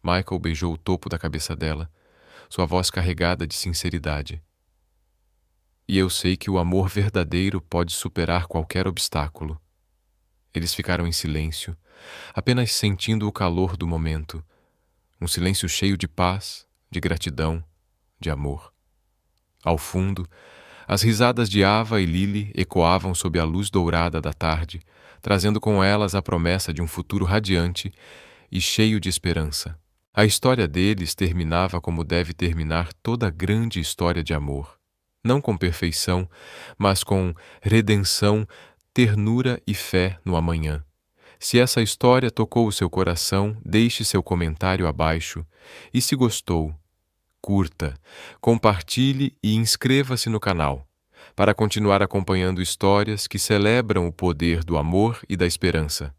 Michael beijou o topo da cabeça dela, sua voz carregada de sinceridade. E eu sei que o amor verdadeiro pode superar qualquer obstáculo. Eles ficaram em silêncio, apenas sentindo o calor do momento. Um silêncio cheio de paz, de gratidão, de amor. Ao fundo, as risadas de Ava e Lily ecoavam sob a luz dourada da tarde, trazendo com elas a promessa de um futuro radiante e cheio de esperança. A história deles terminava como deve terminar toda grande história de amor. Não com perfeição, mas com redenção, ternura e fé no amanhã. Se essa história tocou o seu coração, deixe seu comentário abaixo. E se gostou, curta, compartilhe e inscreva-se no canal, para continuar acompanhando histórias que celebram o poder do amor e da esperança.